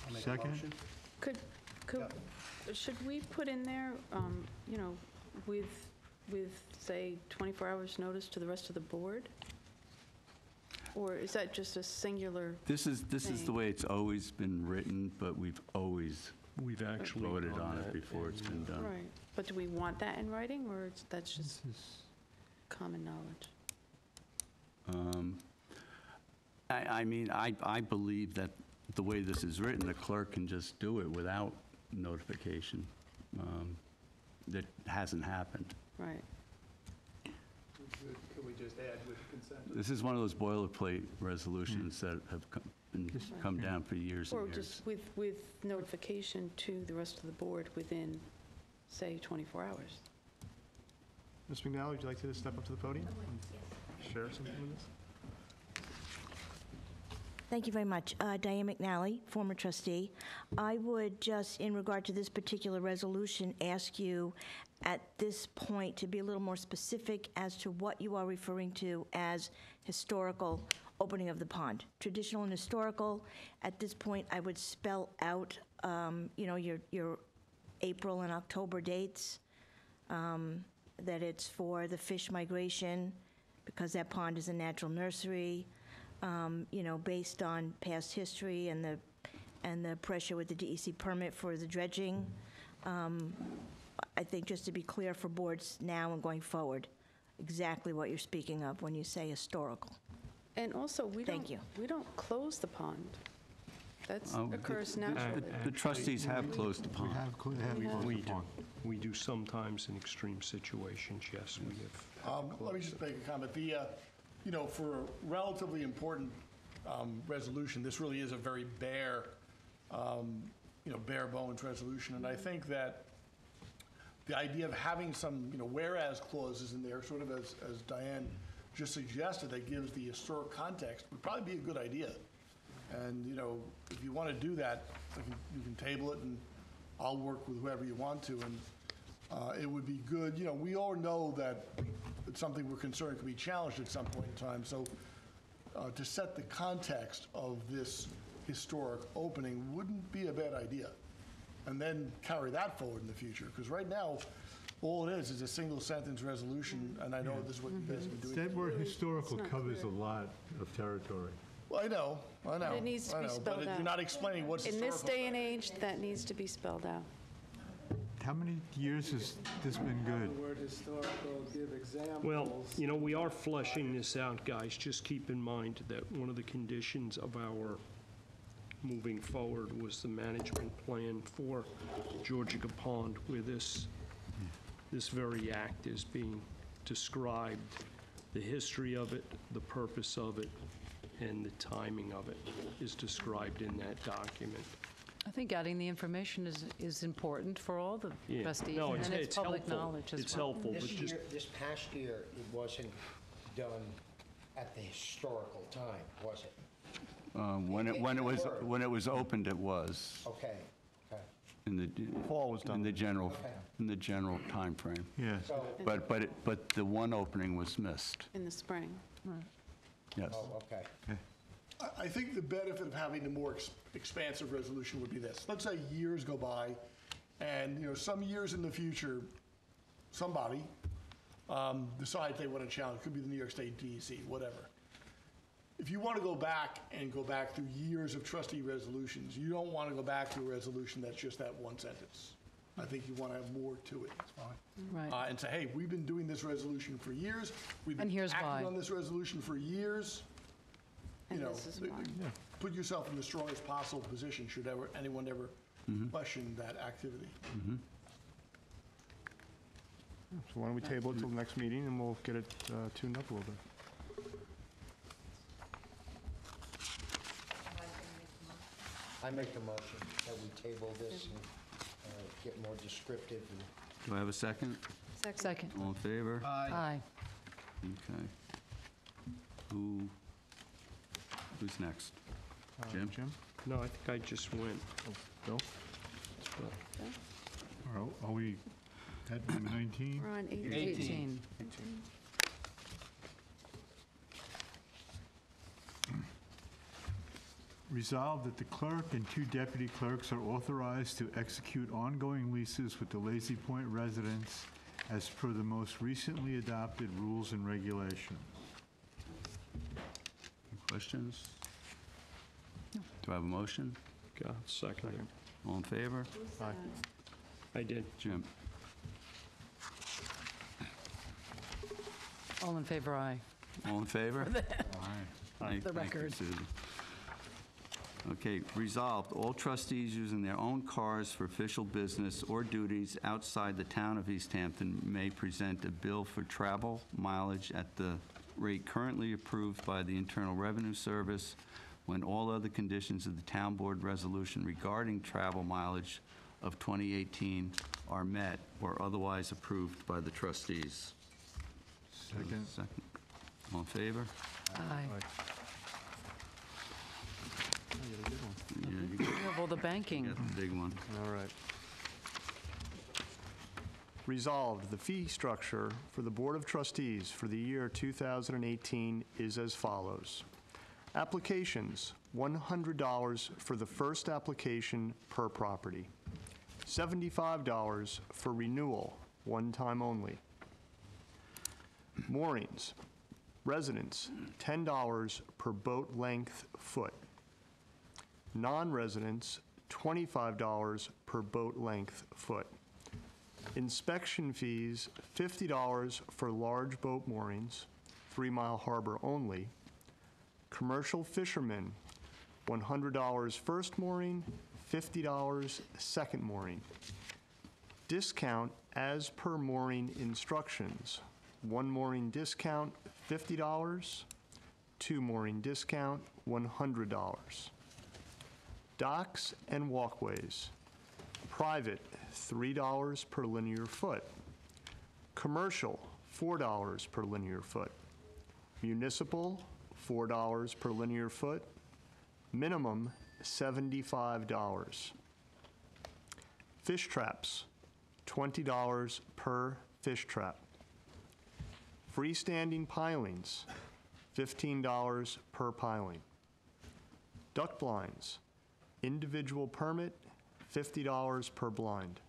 I'll make a Second. motion. Could, should we put in there, with, say, 24 hours notice to the rest of the board? Or is that just a singular? This is the Thing. way it's always been written, but we've always We've actually voted done on it that, before it's been done. Right, but do we want that in writing, or that's just common knowledge? I mean, I believe that the way this is written, the clerk can just do it without notification. That hasn't happened. Right. Could we just add with consent? This is one of those boilerplate resolutions that have come down for years Or and years. just with notification to the rest of the board within, say, 24 hours? Ms. McNally, would you like to step up to the podium and share something with us? Thank you very much. Diane McNally, former trustee. I would just, in regard to this particular resolution, ask you at this point to be a little more specific as to what you are referring to as historical opening of the pond. Traditional and historical, at this point, I would spell out, your April and October dates, that it's for the fish migration, because that pond is a natural nursery, based on past history and the pressure with the DEC permit for the dredging. I think just to be clear for boards now and going forward, exactly what you're speaking of when you say historical. And also, we Thank don't close the pond. That Oh, occurs naturally. The trustees have closed the pond. We do. We do sometimes in extreme situations, yes, we have. Let me just make a comment. For a relatively important resolution, this really is a very bare bones resolution. And I think that the idea of having some, whereas clauses in there, sort of as Diane just suggested, that gives the historic context, would probably be a good idea. And, if you want to do that, you can table it, and I'll work with whoever you want to. And it would be good, we all know that it's something we're concerned could be challenged at some point in time. So to set the context of this historic opening wouldn't be a bad idea. And then carry that forward in the future. Because right now, all it is a single sentence resolution, and I know this is what you guys have been doing. That word historical not covers a clear. lot of territory. Well, I know. It needs to be spelled But out. you're not explaining what's In historical. this day and age, that needs to be spelled out. How many years has this been good? The word historical, give examples. Well, we are fleshing this out, guys. Just keep in mind that one of the conditions of our moving forward was the management plan for Georgica Pond, where this very act is being described, the history of it, the purpose of it, and the timing of it is described in that document. I think adding the information is important for all the Yeah. trustees, No, and it's public helpful. knowledge as well. It's helpful, but This just, year, this past year, it wasn't done at the historical time, was it? When it was opened, it was Okay, okay. in the Fall was done. in the general Okay. timeframe. Yes. So, But the one opening was missed. In the spring. Yes. oh, okay. I think the benefit of having a more expansive resolution would be this. Let's say years go by, and, some years in the future, somebody decides they want to challenge, it could be the New York State DEC, whatever. If you want to go back through years of trustee resolutions, you don't want to go back to a resolution that's just that one sentence. I think you want to have more to it. Right. And say, hey, we've been doing this resolution for years. We've And been here's why. acting on this resolution for years. And this is why. Put yourself in the strongest possible position should anyone ever question that activity. So why don't we table it till the next meeting, and we'll get it tuned up a little bit. I make the motion that we table this and get more descriptive and Do I have a second? Second. All in favor? Aye. Okay. Who's next? Jim? Jim? no, I think I just went. Bill? Are we at number 19? We're on 18. 18. Resolved that the clerk and 2 deputy clerks are authorized to execute ongoing leases with the Lazy Point residents as per the most recently adopted rules and regulations. Any questions? Do I have a motion? God, second it. All in favor? Aye. I did. Jim? All in favor, aye. All in favor? Aye. Thank the you, record. Susan. Okay, resolved, all trustees using their own cars for official business or duties outside the town of East Hampton may present a bill for travel mileage at the rate currently approved by the Internal Revenue Service when all other conditions of the town board resolution regarding travel mileage of 2018 are met or otherwise approved by the trustees. Second. Second. All in favor? Aye. Yeah, you We have all the banking. got the big one. All right. Resolved, the fee structure for the Board of Trustees for the year 2018 is as follows. Applications, $100 for the first application per property. $75 for renewal, one time only. Moorings, residents, $10 per boat length foot. Non-residents, $25 per boat length foot. Inspection fees, $50 for large boat moorings, 3 Mile Harbor only. Commercial fishermen, $100 first mooring, $50 second mooring. Discount as per mooring instructions. One mooring discount, $50. Two mooring discount, $100. Docks and walkways. Private, $3 per linear foot. Commercial, $4 per linear foot. Municipal, $4 per linear foot. Minimum, $75. Fish traps, $20 per fish trap. Freestanding pilings, $15 per piling. Duck blinds, individual permit, $50 per blind.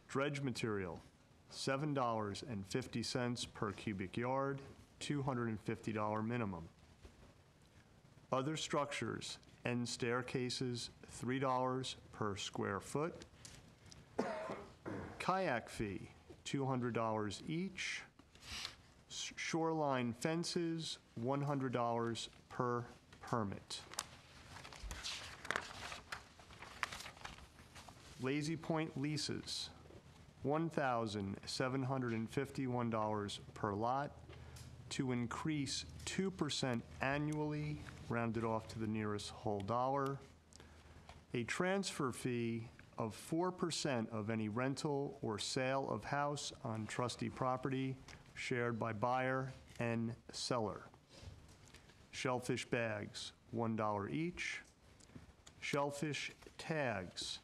Dredge material, $7.50 per cubic yard, $250 minimum. Other structures, end staircases, $3 per square foot. Kayak fee, $200 each. Shoreline fences, $100 per permit. Lazy Point leases, $1,751 per lot, to increase 2% annually, rounded off to the nearest whole dollar. A transfer fee of 4% of any rental or sale of house on trustee property shared by buyer and seller. Shellfish bags, $1 each. Shellfish tags,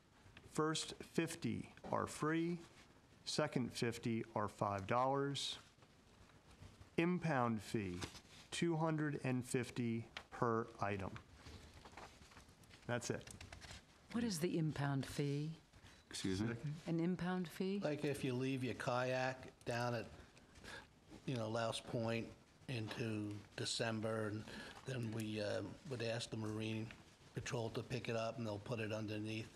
first 50 are free, second 50 are $5. Impound fee, $250 per item. That's it. What is the impound fee? Excuse me? An impound fee? Like if you leave your kayak down at, Louse Point into December, and then we would ask the Marine Patrol to pick it up, and they'll put it underneath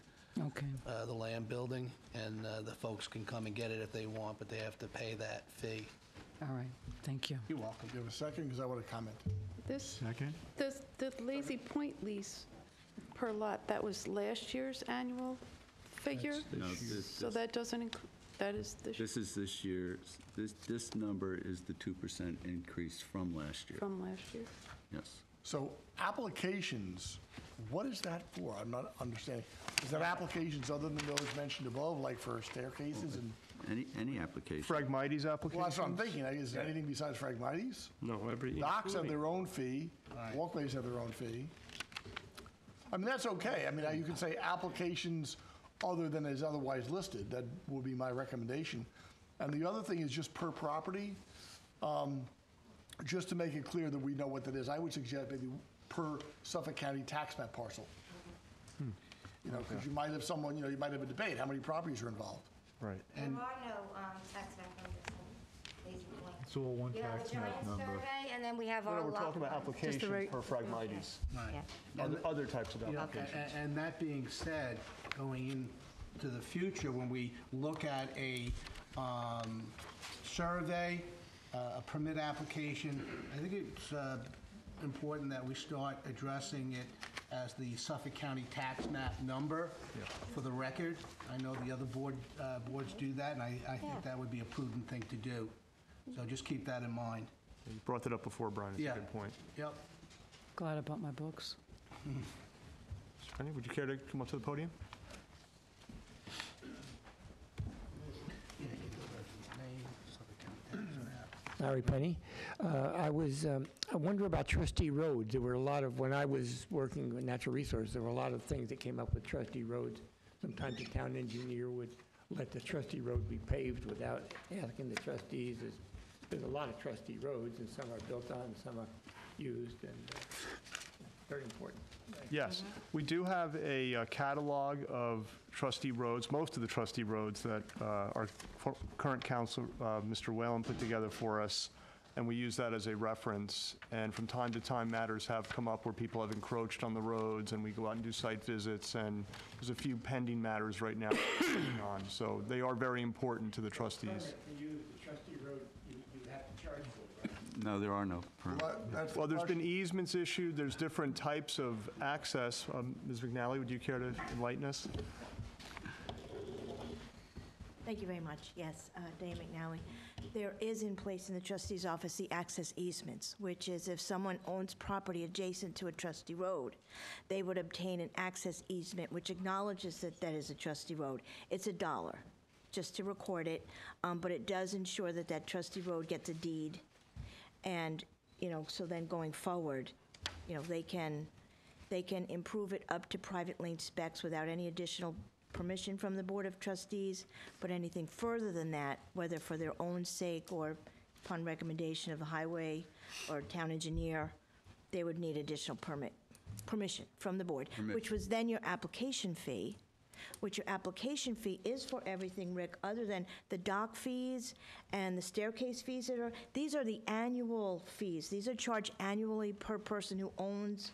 Okay. the land building, and the folks can come and get it if they want, but they have to pay that fee. All right, thank you. You're welcome. Do you have a second? Because I want to comment. This, Second? the Lazy Point lease per lot, that was last year's annual figure? No, So that doesn't include, that is this This is this year's, this number is the 2% increase from last year. from last year? Yes. So applications, what is that for? I'm not understanding. Is that applications other than those mentioned above, like for staircases and, Any application. Phragmites application? well, that's what I'm thinking. Is there anything besides Phragmites? No, Docks have their own fee, walkways have their own fee. I mean, that's okay. I mean, you can say applications other than is otherwise listed. That would be my recommendation. And the other thing is just per property. Just to make it clear that we know what that is, I would suggest maybe per Suffolk County tax map parcel. Because you might have someone, you might have a debate, how many properties are involved? Right. There are no tax map on this one, Lazy Point. It's all one You have tax the map giant number. survey, and then we have No, our we're lot talking about line. applications per Phragmites. Yeah. Other types of applications. And that being said, going into the future, when we look at a survey, a permit application, I think it's important that we start addressing it as the Suffolk County tax map number for the record. I know the other boards do that, and I think that would be a prudent thing to do. So just keep that in mind. You brought that up before, Brian. It's a Yeah. good point. Yep. Glad I bought my books. Mr. Penny, would you care to come up to the podium? Larry Penny. I wonder about trustee roads. There were a lot of, when I was working with natural resources, there were a lot of things that came up with trustee roads. Sometimes the town engineer would let the trustee road be paved without asking the trustees. There's a lot of trustee roads, and some are built on, some are used, and very important. Yes, we do have a catalog of trustee roads, most of the trustee roads that our current council, Mr. Whalen, put together for us, and we use that as a reference. And from time to time, matters have come up where people have encroached on the roads, and we go out and do site visits, and there's a few pending matters right now going on. So they are very important to the trustees. To use the trustee road, you have to charge for it, right? No, there are no permits. That's the Well, there's been question. easements issued, there's different types of access. Ms. McNally, would you care to enlighten us? Thank you very much. Yes, Dana McNally. There is in place in the trustee's office the access easements, which is if someone owns property adjacent to a trustee road, they would obtain an access easement which acknowledges that that is a trustee road. It's $1 just to record it, but it does ensure that that trustee road gets a deed. And, so then going forward, they can improve it up to private lane specs without any additional permission from the Board of Trustees, but anything further than that, whether for their own sake or upon recommendation of the highway or town engineer, they would need additional permission from the board, which was then your application fee, which your application fee is for everything, Rick, other than the dock fees and the staircase fees these are the annual fees. These are charged annually per person who owns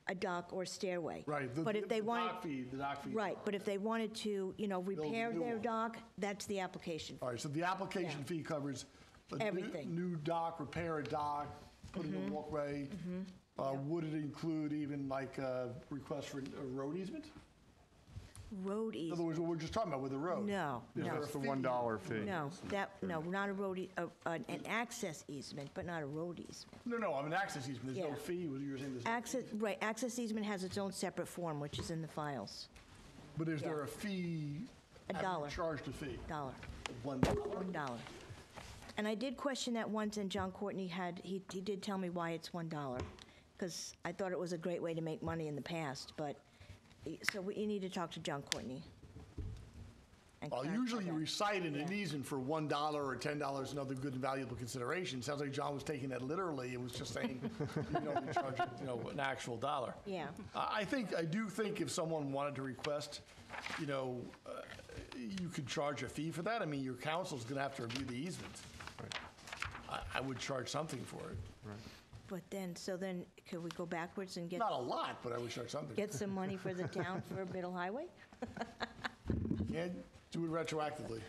a dock or stairway. Right, But if they wanted. the dock fee. Right, but if they wanted to, repair new their one. dock, that's the application. All right, so the application fee covers the Everything. new dock, repair a dock, put in a walkway. Would it include even like a request for a road easement? Road In other easement, words, what we're just talking about with the road. no, Is there no, a That's the fee? $1 fee. no, not a road, an access easement, but not a road easement. No, I mean, access easement, there's no Yeah. fee, you were saying there's no Access, right, access easement has its own separate form, which is in the files, But is there a fee? Have you $1. charged a fee? $1. $1. $1. And I did question that once, and John Courtney he did tell me why it's $1, because I thought it was a great way to make money in the past, but, so you need to talk to John Courtney. and Well, clarify usually you that. recite in an easement for $1 or $10 and other good and valuable consideration. Sounds like John was taking that literally. It was just saying, you charge, an actual dollar. Yeah. I do think if someone wanted to request, you could charge a fee for that. I mean, your counsel's going to have to review the easement. I would charge something for it. But then, could we go backwards and get Not a lot, but I would charge something. some money for the town for Middle Highway? And do it retroactively.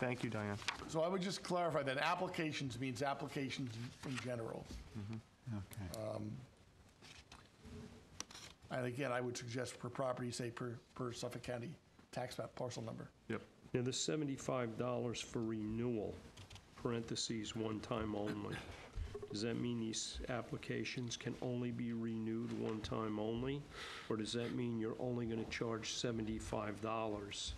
Thank you, Diane. So I would just clarify that applications means applications in general. Okay. And again, I would suggest per property, say per Suffolk County tax map parcel number. Yep. Now, the $75 for renewal, parentheses, one time only. Does that mean these applications can only be renewed one time only? Or does that mean you're only going to charge $75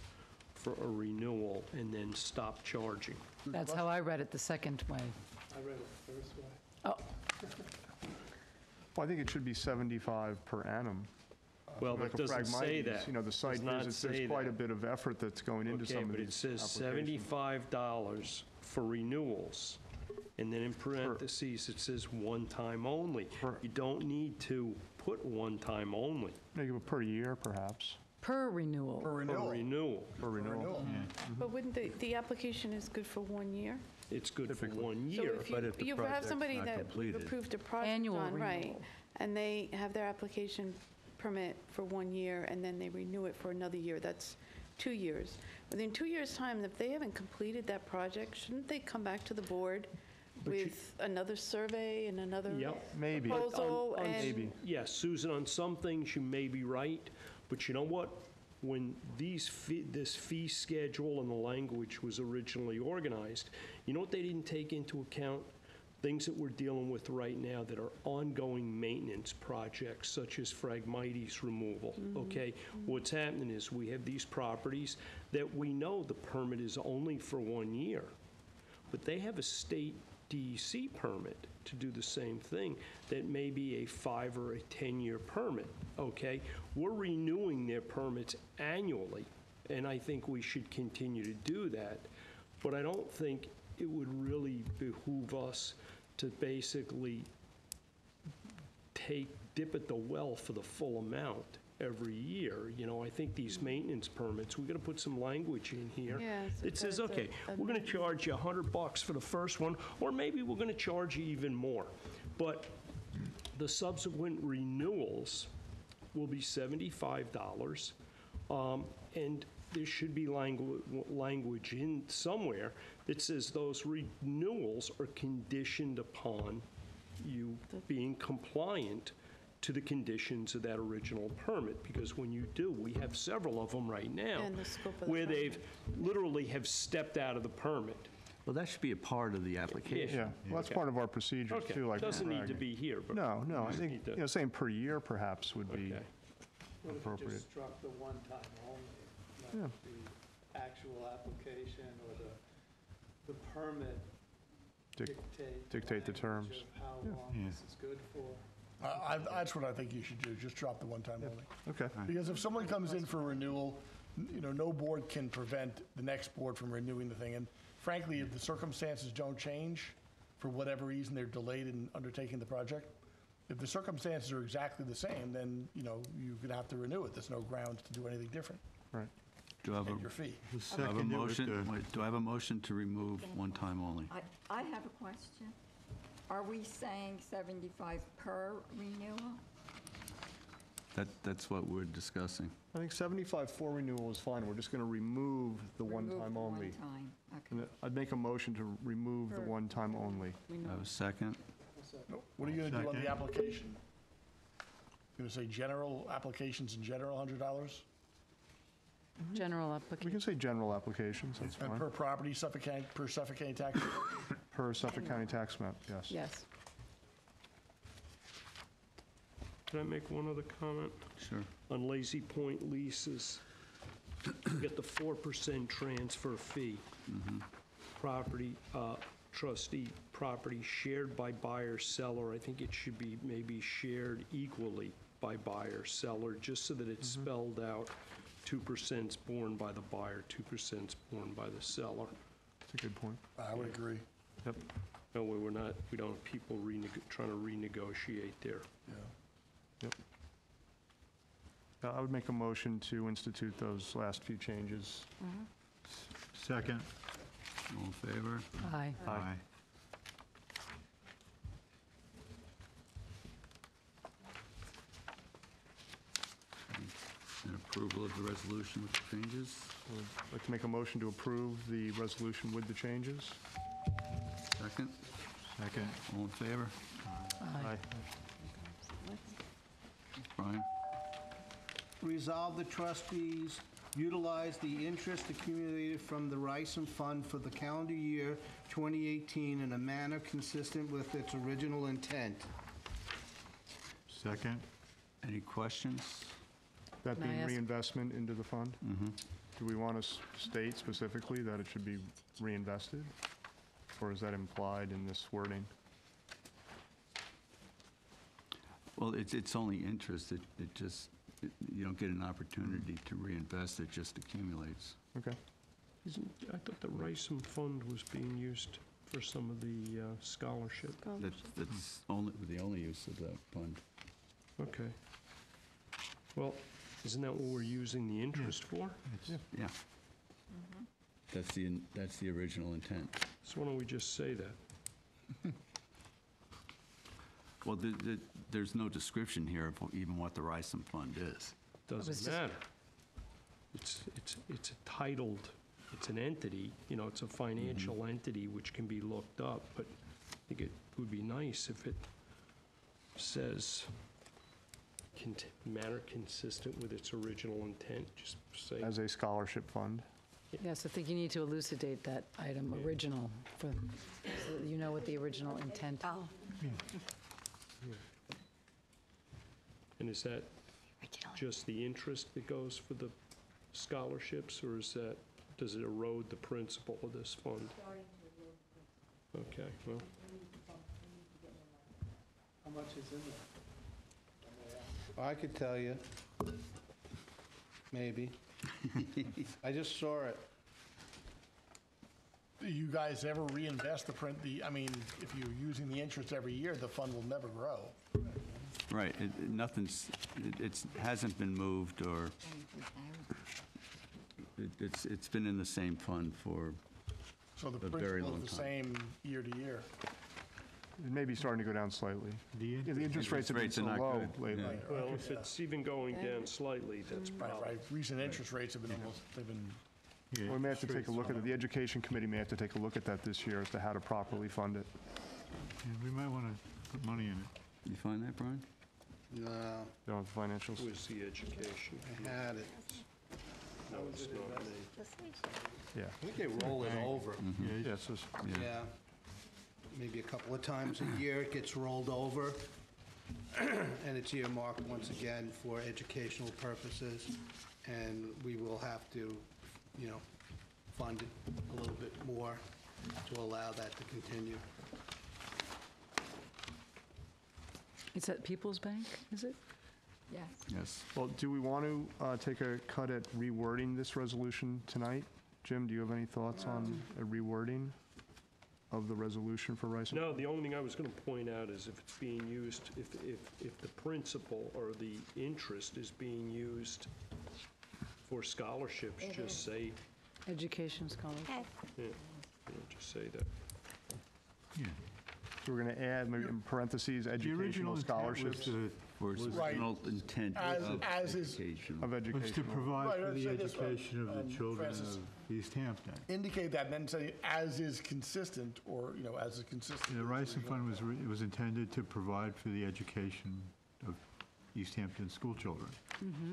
for a renewal and then stop charging? That's how I read it the second way. I read it the first way. Oh, Well, I think it should be 75 per annum. Well, Like it a doesn't say Phragmites, that. the site Does not visits, say there's quite a that. bit of effort that's going into some Okay, of but it these says applications. $75 for renewals, and then in parentheses, it says one time only. You don't need to put one time only Maybe per year, perhaps, per renewal. Per for renewal. renewal. per renewal. But wouldn't the application is good for 1 year? It's good for Typically. 1 So year. if But if the you have project's somebody not that we've completed. approved a project Annual on, right, renewal. and they have their application permit for 1 year, and then they renew it for another year, that's 2 years. Within 2 years' time, if they haven't completed that project, shouldn't they come back to the board with another survey and another Yep. Maybe. proposal? On- and Maybe. Yes, Susan, on some things, you may be right, but you know what? When this fee schedule and the language was originally organized, you know what they didn't take into account? Things that we're dealing with right now that are ongoing maintenance projects, such as Phragmites removal, okay? What's happening is we have these properties that we know the permit is only for 1 year, but they have a state DEC permit to do the same thing that may be a 5 or a 10-year permit, okay? We're renewing their permits annually, and I think we should continue to do that. But I don't think it would really behoove us to basically dip at the well for the full amount every year. I think these maintenance permits, we're going to put some language in here. Yeah, so It says, there's a- okay, we're going to charge you $100 for the first one, or maybe we're going to charge you even more. But the subsequent renewals will be $75. And there should be language in somewhere that says those renewals are conditioned upon you being compliant to the conditions of that original permit, because when you do, we have several of them right now And the scope of the where permit. they've literally have stepped out of the permit. Well, that should be a part of the application. Yeah, well, that's Okay. part of our procedures, Okay, too, like. doesn't need to bragging. be here, but. No, I just think, need to- you know, saying per year perhaps would be Okay. What if you appropriate. just struck the one-time only, not the actual application or the permit dictate the terms. language of how long Yeah. this is good for? That's what I think you should do, just drop the one-time only. Okay. Because if someone comes in for renewal, you know, no board can prevent the next board from renewing the thing. And frankly, if the circumstances don't change, for whatever reason, they're delayed in undertaking the project, if the circumstances are exactly the same, then, you know, you're going to have to renew it. There's no grounds to do anything different. Right. Do I have Get your fee. The do I have a second, it was motion? the- Wait, do I have a motion to remove one time only? I have a question. Are we saying 75 per renewal? That's what we're discussing. I think 75 for renewal is fine. We're just going to remove the Remove one-time the only. one-time, okay. And I'd make a motion to remove the one-time only. I have a second. What are you going to do on Second. the application? Going to say general applications in general, $100? General We application. can say general applications, that's And fine. per property, per Suffolk County tax? Per Suffolk County tax map, yes. Yes. Can I make one other comment? Sure. On Lazy Point leases, you get the 4% transfer fee. Property, trustee, property shared by buyer, seller, I think it should be maybe shared equally by buyer, seller, just so that it's spelled out. 2%'s borne by the buyer, 2%'s borne by the seller. That's a good point. I would agree. Yep. That way we don't have people trying to renegotiate there. Yeah. I would make a motion to institute those last few changes. Second. All in favor? Aye. Aye. And approval of the resolution with the changes? I'd like to make a motion to approve the resolution with the changes. Second? Second. All in favor? Aye. Brian? Resolve the trustees utilize the interest accumulated from the Rison Fund for the calendar year 2018 in a manner consistent with its original intent. Second. Any questions? That Can I being ask- reinvestment into the fund? Do we want to state specifically that it should be reinvested? Or is that implied in this wording? Well, it's only interest. You don't get an opportunity to reinvest, it just accumulates. Okay. I thought the Rison Fund was being used for some of the scholarship. That's only, the only use of that fund. Okay. Well, isn't that what we're using the interest for? Yeah. That's the original intent. So why don't we just say that? Well, there's no description here of even what the Rison Fund is. was Doesn't just- matter. It's titled, it's an entity, it's a financial entity which can be looked up, but I think it would be nice if it says manner consistent with its original intent, just say. As a scholarship fund? Yes, I think you need to elucidate that item, original, so that you know what the original intent. And is that just the interest that goes for the scholarships, or does it erode the principle of this fund? Okay, well, How much is in there? I could tell you. Maybe. I just saw it. Do you guys ever reinvest I mean, if you're using the interest every year, the fund will never grow. Right, it hasn't been moved, or it's been in the same fund for So the A very principle long is the time. same year to year. It may be starting to go down slightly. The Yeah, the interest rates have been so are not low good. lately. Yeah. Well, if it's even going down slightly, that's Right, probably. right. Recent interest rates have been almost, they've been, Yeah, We may have to take a look at it. rates The Education Committee may have to take a look at that this year as to how to properly fund it. Yeah, we might want to put money in it. You find that, Brian? No, They don't have the financials. Was the education. I had it. No, it's not me. Yeah. I think they roll it over. Yeah, it's just, Yeah. Maybe a couple of times a year it gets rolled over, and it's earmarked once again for educational purposes, and we will have to, fund it a little bit more to allow that to continue. It's at People's Bank, is it? Yes. Yes. well, do we want to take a cut at rewording this resolution tonight? Jim, do you have any thoughts on a rewording of the resolution for Rice? No, the only thing I was going to point out is if it's being used, if the principal or the interest is being used for scholarships, just say, Education scholarship. just say that. Yeah. So we're going to add, maybe in parentheses, The original educational intent scholarships For its Right. original intent of As is- education. of Was to education. provide Right, for the so this one, education of the children Francis. of East Hampton. indicate that and then say as is consistent, or, as is consistent. The Rising Fund it was intended to provide for the education of East Hampton school children.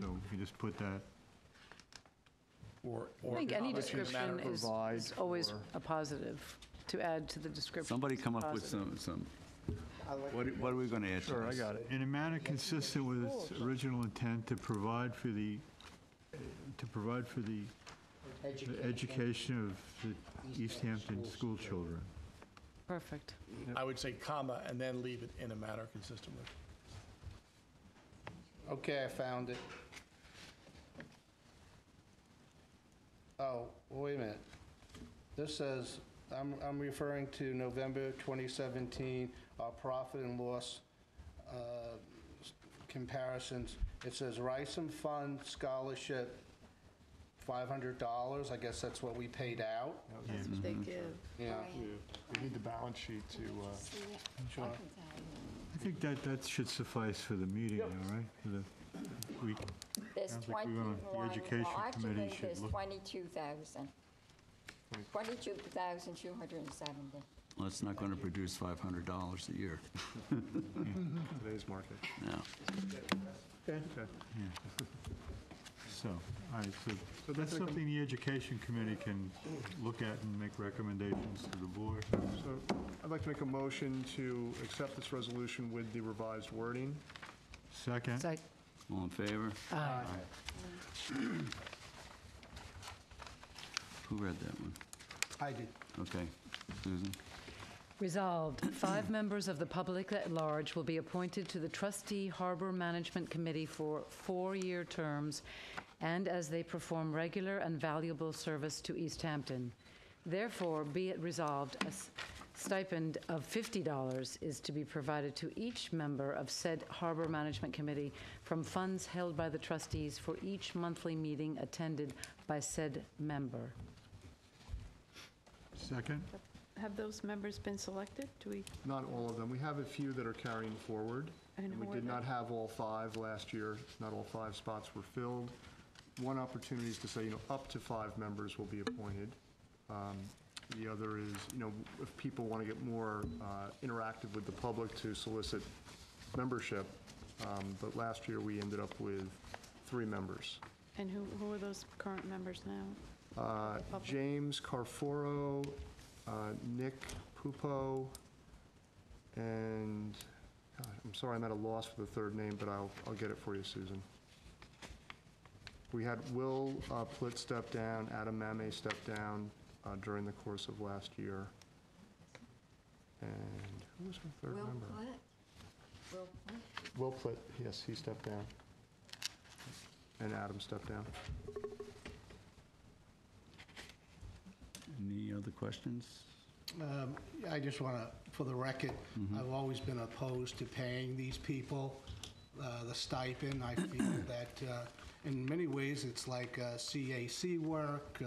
So if you just put that, Or I think any obviously the matter description of- is provide is always for- a positive to add to the description. Somebody come up with Positive. some, what are we going to add to Sure, I this? got it. in a manner consistent with its original intent to provide for the education of the East Hampton school children. Perfect. I would say comma, and then leave it in a manner consistent with. Okay, I found it. Oh, wait a minute. This says, I'm referring to November 2017, our profit and loss comparisons. It says Rysam Fund Scholarship, $500. I guess that's what we paid out. That's what they give. Yeah. We need the balance sheet to, Sure. I think that should suffice for the meeting, all right? For the week. There's Sounds like we want- the 21, education well, actually, committee should there's look- 22,000. 22,270. Well, it's not going to produce $500 a year. today's market. No. So, all right, so that's something the Education Committee can look at and make recommendations to the board. So I'd like to make a motion to accept this resolution with the revised wording. Second? Sec- All in favor? Aye. Who read that one? I did. Okay. Susan? Resolved, 5 members of the public at large will be appointed to the Trustee Harbor Management Committee for 4-year terms and as they perform regular and valuable service to East Hampton. Therefore, be it resolved, a stipend of $50 is to be provided to each member of said Harbor Management Committee from funds held by the trustees for each monthly meeting attended by said member. Second? Have those members been selected? Do we, Not all of them. We have a few that are carrying forward. And who We are did they? not have all 5 last year. Not all 5 spots were filled. One opportunity is to say, up to 5 members will be appointed. The other is, if people want to get more interactive with the public to solicit membership. But last year, we ended up with 3 members. and who are those current members now? Public. James Carforo, Nick Pupo, and, God, I'm sorry, I'm at a loss for the third name, but I'll get it for you, Susan. We had Will Plitt step down, Adam Mame step down during the course of last year. And who was our third Will member? Platt? Will Platt? Will Plitt, yes, he stepped down. And Adam stepped down. Any other questions? I just want to, for the record, I've always been opposed to paying these people the stipend. I feel that in many ways, it's like CAC work,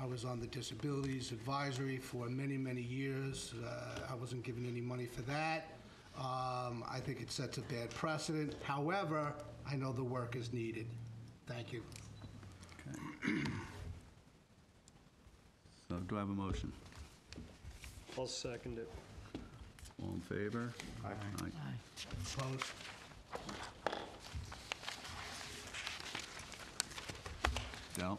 I was on the Disabilities Advisory for many, many years. I wasn't given any money for that. I think it sets a bad precedent. However, I know the work is needed. Thank you. So do I have a motion? I'll second it. All in favor? Aye. Opposed? Del?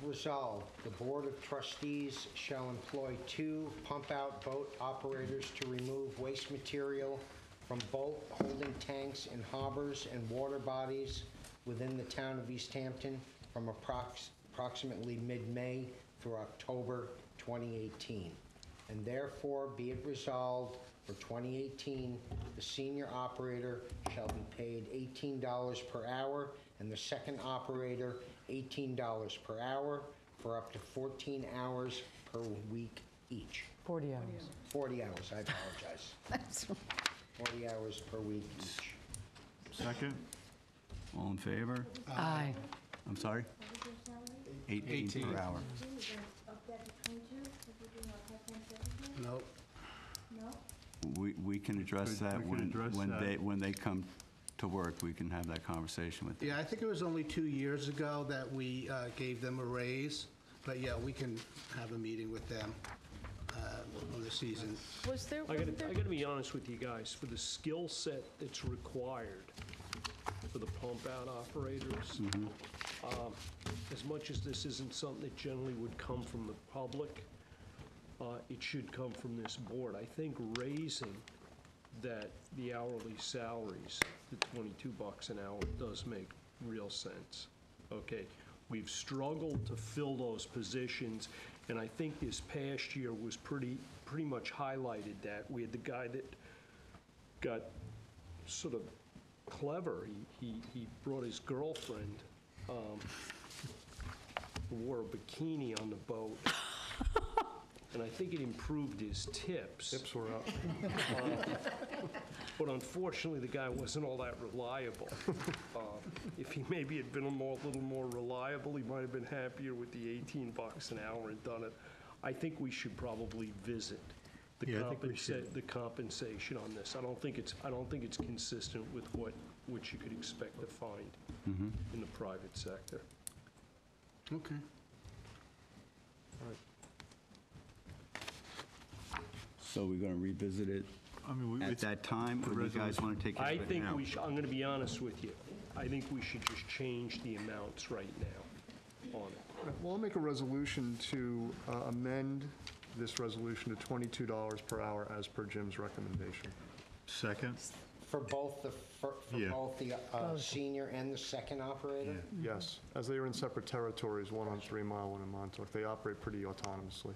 Resolved, the Board of Trustees shall employ 2 pump-out boat operators to remove waste material from boat holding tanks in harbors and water bodies within the town of East Hampton from approximately mid-May through October 2018. And therefore, be it resolved, for 2018, the senior operator shall be paid $18 per hour, and the second operator $18 per hour for up to 14 hours per week each. 40 hours. 40 hours, I apologize. 40 hours per week each. Second? All in favor? Aye. I'm sorry? 18 per hour. Up that to 22, if we're doing our part-time secretary? Nope. No? We can address that We can address that. when they come to work. We can have that conversation with them. Yeah, I think it was only 2 years ago that we gave them a raise, but yeah, we can have a meeting with them on the season. Was there, I gotta be honest with you guys, for the skill set that's required for the pump-out operators, as much as this isn't something that generally would come from the public, it should come from this board. I think raising the hourly salaries to $22 an hour does make real sense, okay? We've struggled to fill those positions, and I think this past year was pretty much highlighted that. We had the guy that got sort of clever. He brought his girlfriend, who wore a bikini on the boat, and I think it improved his tips. Tips were up. But unfortunately, the guy wasn't all that reliable. If he maybe had been a little more reliable, he might have been happier with the $18 an hour and done it. I think we should probably visit the Yeah, I think we should. the compensation on this. I don't think it's consistent with what you could expect to find in the private sector. Okay. So we're going to revisit it I mean, at that time, or do you guys want to take care I of it think now? I'm going to be honest with you. I think we should just change the amounts right now on it. Well, I'll make a resolution to amend this resolution to $22 per hour as per Jim's recommendation. Second? For both the, Yeah. both the senior and the second operator? Yes, as they are in separate territories, one on 3 Mile, one in Montauk. They operate pretty autonomously.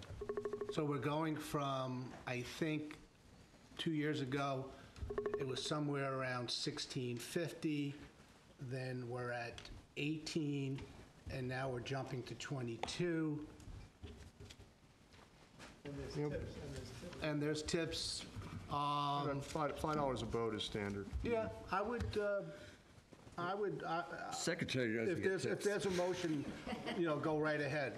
So we're going from, I think, 2 years ago, it was somewhere around $16.50, then we're at 18, and now we're jumping to 22. And there's tips. $5 a boat is standard. Yeah, I would, Secretary doesn't if get there's, tips. if there's a motion, go right ahead.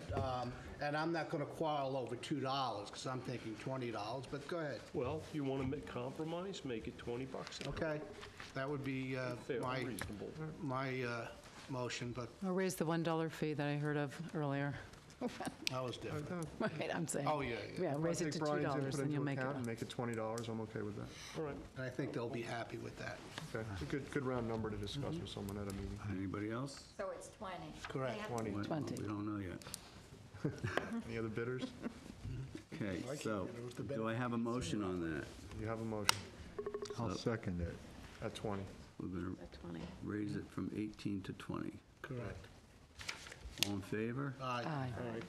And I'm not going to quarrel over $2, because I'm thinking $20, but go ahead. Well, if you want to make compromise, make it $20 an hour. Okay, that would be Fair, my, reasonable. my motion, but Or raise the $1 fee that I heard of earlier. that was different. Right, I'm saying. Oh, yeah, yeah. Yeah, raise it to $2, then you'll make it. And make it $20, I'm okay with that. All right. And I think they'll be happy with that. Okay, it's a good round number to discuss with someone at a meeting. Anybody else? So it's 20. Correct. They have 20. Well, 20. We don't know yet. Any other bidders? Okay, so do I have a motion on that? You have a motion I'll second it. at 20. We're going at 20. to raise it from 18 to 20. Correct. All in favor? Aye. Aye. All right.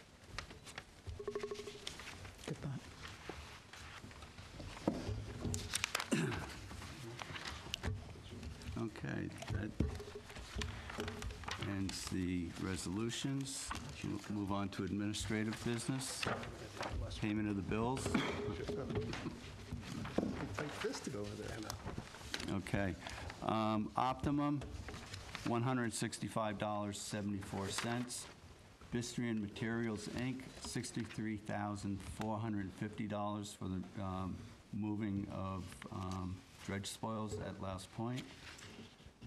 Good thought. Okay, that ends the resolutions. We'll move on to administrative business. Payment of the bills. Tight fist to go over there. Okay. Optimum, $165.74. Bistrian Materials, Inc., $63,450 for the moving of dredge spoils at Louse Point.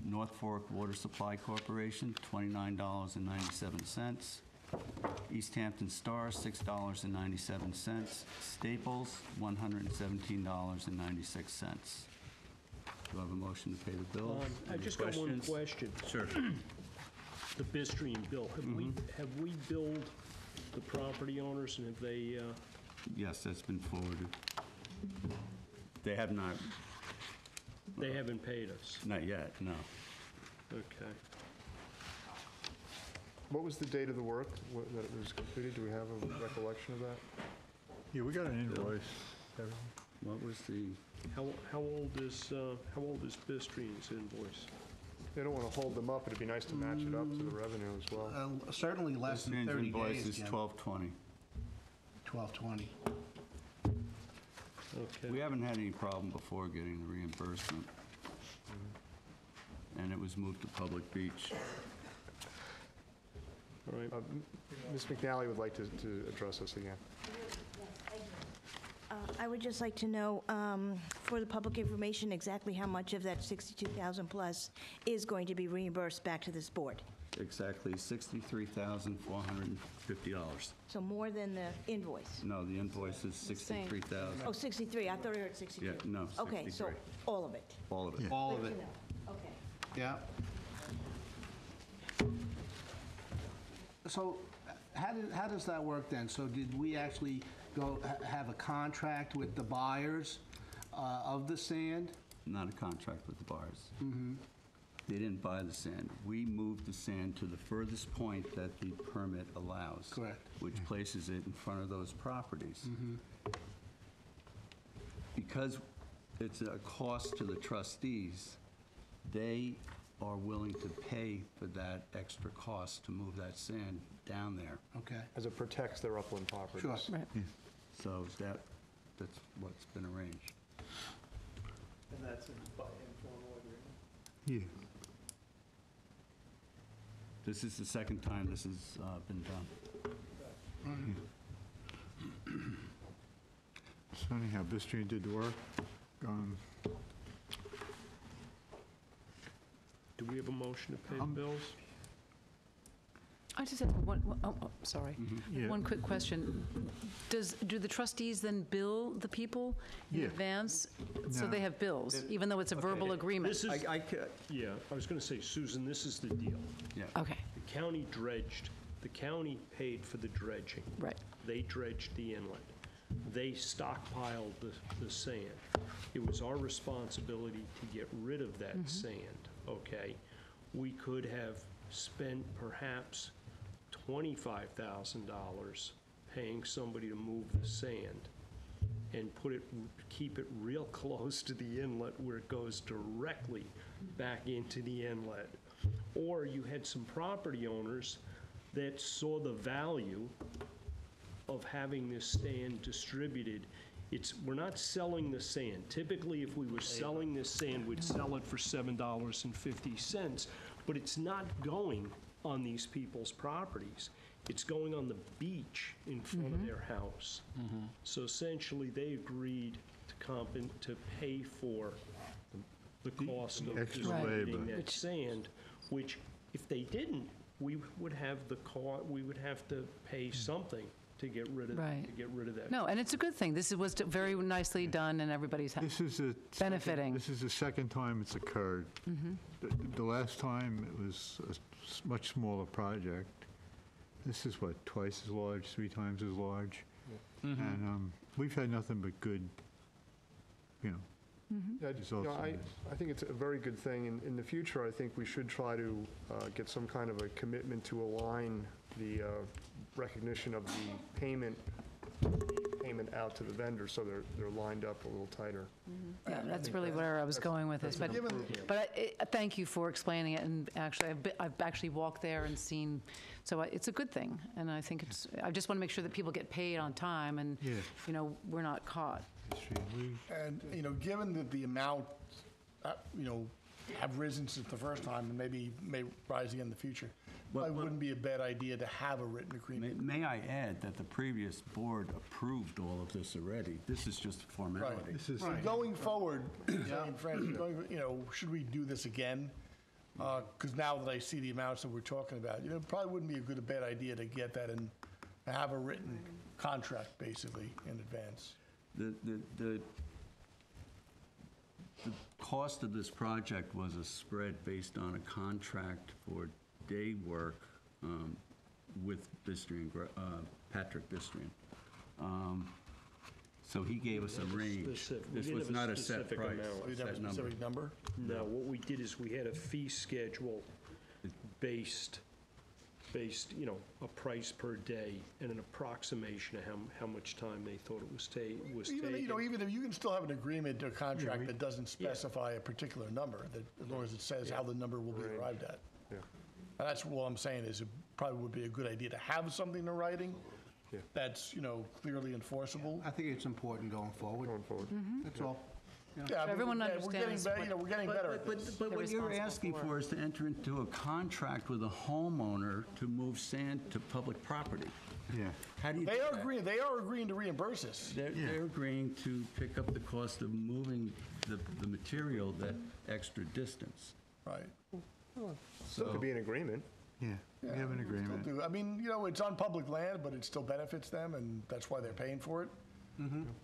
North Fork Water Supply Corporation, $29.97. East Hampton Star, $6.97. Staples, $117.96. Do I have a motion to pay the bills? I Any just got one questions? question. Sure. The Bistrian bill, have we billed the property owners, and have they, Yes, that's been forwarded. They have not, they haven't paid us? not yet, no. Okay. What was the date of the work that it was completed? Do we have a recollection of that? Yeah, we got an invoice. What was the, How old is Bistrian's invoice? They don't want to hold them up. It'd be nice to match it up to the revenue as well. Certainly less than Bistrian's 30 invoice days, is Jim. 12/20. 12/20. Okay. We haven't had any problem before getting the reimbursement. And it was moved to Public Beach. All right. Ms. McNally would like to address us again. I would just like to know, for the public information, exactly how much of that 62,000 plus is going to be reimbursed back to this board? Exactly $63,450. So more than the invoice? No, the invoice is same. 63,000. Oh, 63, I thought I heard 62. Yeah, no, Okay, so 63. all of it? All of it. All of Good it, to know. Okay. yeah. So how does that work then? So did we actually go have a contract with the buyers of the sand? Not a contract with the buyers. They didn't buy the sand. We moved the sand to the furthest point that the permit allows. Correct. Which places it in front of those properties. Because it's a cost to the trustees, they are willing to pay for that extra cost to move that sand down there. Okay. As it protects their upland properties. Sure. Right. So that's what's been arranged. And that's in informal agreement? Yeah. This is the second time this has been done. So anyhow, Bistrian did the work. Do we have a motion to pay the bills? I just have sorry. Yeah. One quick question. Do the trustees then bill the people in Yeah. advance? So No. they have bills, even though it's a verbal agreement? This is, yeah, I was going to say, Susan, this is the deal. Yeah. Okay, The county dredged, the county paid for the dredging. right. They dredged the inlet. They stockpiled the sand. It was our responsibility to get rid of that sand, okay? We could have spent perhaps $25,000 paying somebody to move the sand and keep it real close to the inlet where it goes directly back into the inlet. Or you had some property owners that saw the value of having this sand distributed. We're not selling the sand. Typically, if we were selling this sand, we'd sell it for $7.50, but it's not going on these people's properties. It's going on the beach in front of their house. So essentially, they agreed to pay for the cost of extra distributing labor. that sand, which if they didn't, we would have we would have to pay something to get rid of Right. that. No, and it's a good thing. This was very nicely done, and everybody's This is benefiting. This is the second time it's occurred. The last time, it was a much smaller project. This is what, twice as large, 3 times as large? And we've had nothing but good, Yeah, Results from I think it's a very good thing. In the future, I think we should try to get some kind of a commitment to align the recognition of the payment out to the vendor, so they're lined up a little tighter. Yeah, that's really where I was going with this. But thank you for explaining it, and actually, I've actually walked there and seen, so it's a good thing, and I think I just want to make sure that people get paid on time, and, Yeah. we're not caught. And, given that the amount, have risen since the first time and maybe may rise again in the future. Well, It wouldn't be a bad idea to have a written agreement. May I add that the previous board approved all of this already? This is just a formality. This is, So going forward, saying, Francis, should we do this again? Because now that I see the amounts that we're talking about, it probably wouldn't be a bad idea to get that and have a written contract, basically, in advance. The cost of this project was a spread based on a contract for day work with Bistrian, Patrick Bistrian. So he gave us a range. This was not a set price. So you'd have a specific number? No, what we did is we had a fee schedule based, a price per day and an approximation of how much time they thought it was taking. Even if you can still have an agreement or contract that doesn't specify a particular number, that as long as it says how the number will be arrived at. Yeah. And that's what I'm saying is it probably would be a good idea to have something in writing that's, clearly enforceable. I think it's important going forward. That's all. Yeah, I mean, everyone we're understands we're getting better at this. But what you're responsible asking for. for is to enter into a contract with a homeowner to move sand to public property. yeah. How do you They do are that? agreeing to reimburse us. They're agreeing to pick up the cost of moving the material that extra distance. Right. Still could be an agreement. Yeah, we have an agreement. I mean, it's on public land, but it still benefits them, and that's why they're paying for it.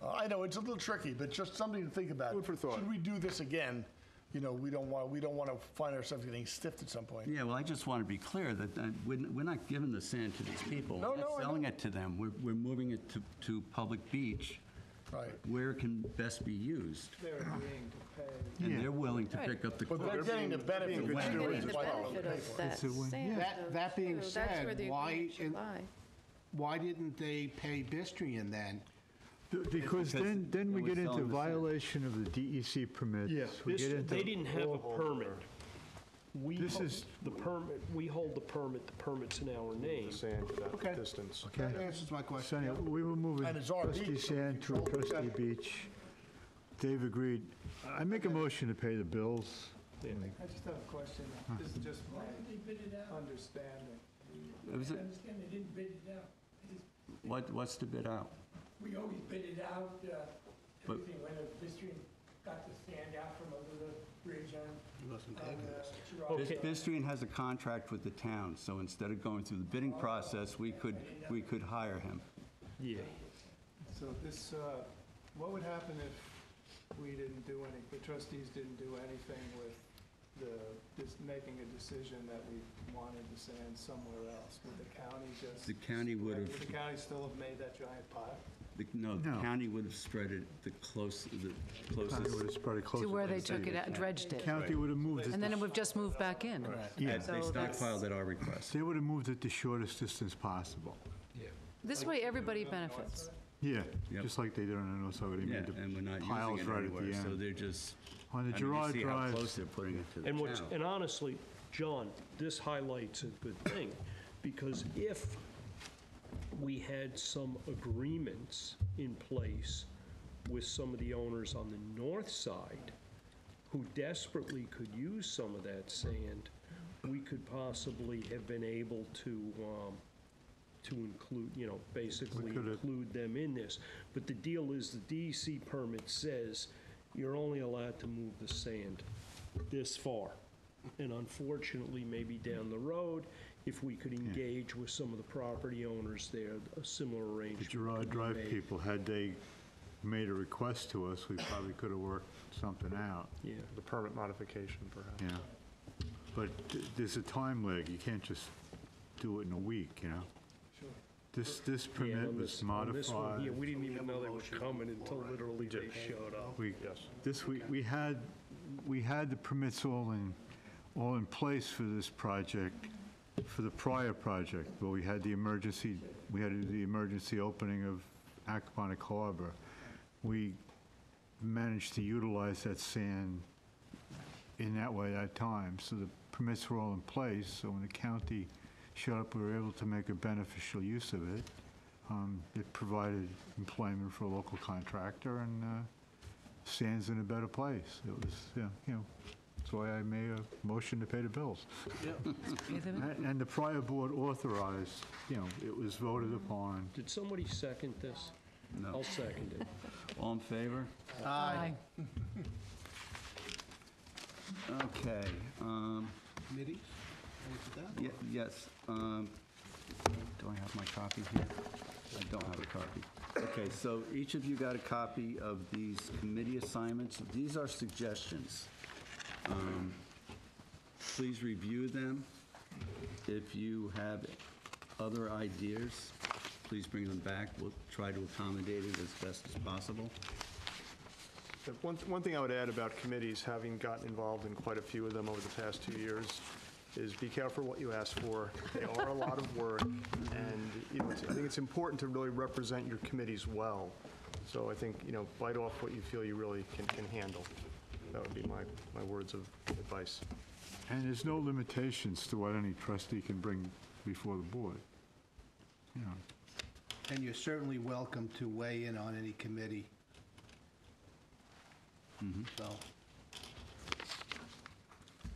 I know it's a little tricky, but just something to think about. Food for thought. Should we do this again? We don't want to find ourselves getting stiffed at some point. Yeah, well, I just want to be clear that we're not giving the sand to these people. No, We're no, not I selling know. it to them. We're moving it to public beach Right. where it can best be used. They're agreeing to pay. And they're willing to pick up the But cost. they're getting the benefit. being good of stewards doing Getting it. the That's why they're benefit paying of for it. that It's a win. sand. That being So that's where said, the why agreement should in- lie. Why didn't they pay Bistrian then? Because then they we were get into selling the sand. violation of the DEC permits. We get into They didn't have a all- permit. This is- The permit, we hold the permit's in our name. Sand to that Okay. distance. Okay. That answers my question. Sonny, we were moving And it's our trustee beach, so we sand to a control it. trustee beach. Dave agreed. I make a motion to pay the bills. I just have a question. This is just my understanding. Was it- I understand they didn't bid it out. What's the bid out? We always bid it out, But- everything, when Bistrian got the sand out from under the bridge on Girard. Okay. Bistrian has a contract with the town, so instead of going through the bidding process, we could hire him. Yeah. So this, what would happen if we didn't do any, the trustees didn't do anything with making a decision that we wanted the sand somewhere else? Would the county just? The county would have- Would the county still have made that giant pile? The No. county would have spread it the closest. County would have spread it closer. To where they the took it, out, dredged it. County would have moved it. And then it would have just moved back in. Yeah, They So that's- stockpiled at our request. they would have moved it the shortest distance possible. This way, everybody benefits. Yeah, Yep. just like they did on the north side. They Yeah, made the and we're not piles using it right at the anywhere, so end. they're just, On the I mean, Girard you see how Drive, close they're putting it to the town. And honestly, John, this highlights a good thing, because if we had some agreements in place with some of the owners on the north side who desperately could use some of that sand, we could possibly have been able to include, basically We could've- include them in this. But the deal is, the DEC permit says you're only allowed to move the sand this far. And unfortunately, maybe down the road, if we could engage with some of the property owners there, a similar the arrangement Girard could be Drive made. people, had they made a request to us, we probably could have worked something out. Yeah. The permit modification, perhaps. Yeah. But there's a time lag. You can't just do it in a week, This Yeah, permit on was this- on this one modified. here, we didn't even know they were coming until literally they showed up. We had the permits all in place for this project, for the prior project, but we had the emergency opening of Acaponic Harbor. We managed to utilize that sand in that way that time, so the permits were all in place, so when the county showed up, we were able to make a beneficial use of it. It provided employment for a local contractor, and sand's in a better place. It was, That's why I made a motion to pay the bills. Pay them? And the prior board authorized, it was voted upon. Did somebody second this? No. I'll second it. All in favor? Aye. Okay. Committees? Yes. Do I have my copy here? I don't have a copy. Okay, so each of you got a copy of these committee assignments. These are suggestions. Please review them. If you have other ideas, please bring them back. We'll try to accommodate it as best as possible. One thing I would add about committees, having gotten involved in quite a few of them over the past 2 years, is be careful what you ask for. They are a lot of work, and I think it's important to really represent your committees well. So I think, bite off what you feel you really can handle. That would be my words of advice. And there's no limitations to what any trustee can bring before the board. And you're certainly welcome to weigh in on any committee. So,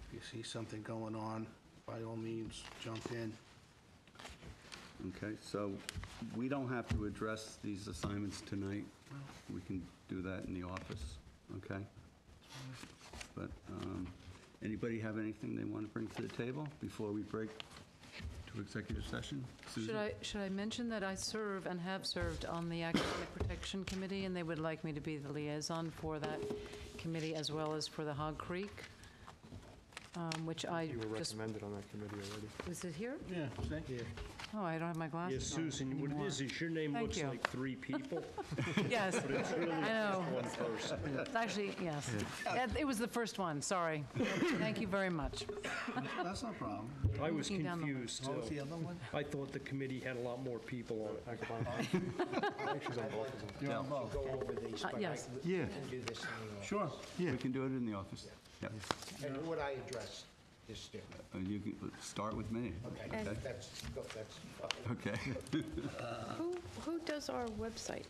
if you see something going on, by all means, jump in. Okay, so we don't have to address these assignments tonight. We can do that in the office, okay? But anybody have anything they want to bring to the table before we break to executive session? Susan? Should I mention that I serve and have served on the Academic Protection Committee, and they would like me to be the liaison for that committee as well as for the Hog Creek, which I You were just... recommended on that committee already. Is it here? Yeah, thank you. Oh, I don't have my Yes, glasses on Susan, what anymore. it is your name Thank looks you. like 3 people, Yes, but it's really I know. just one person. It's actually, yes. It was the first one, sorry. Thank you very much. That's no problem. I was Looking down the confused, What was the too. other one? I thought the committee had a lot more people on it. I think she's on both of them. You're on both. Go over these, but I Yes. Yeah. can do this in the office. Sure. We can do it in the office. Yep. And who would I address this to? You can start with me. Okay, Okay. that's fine. Okay. Who does our website?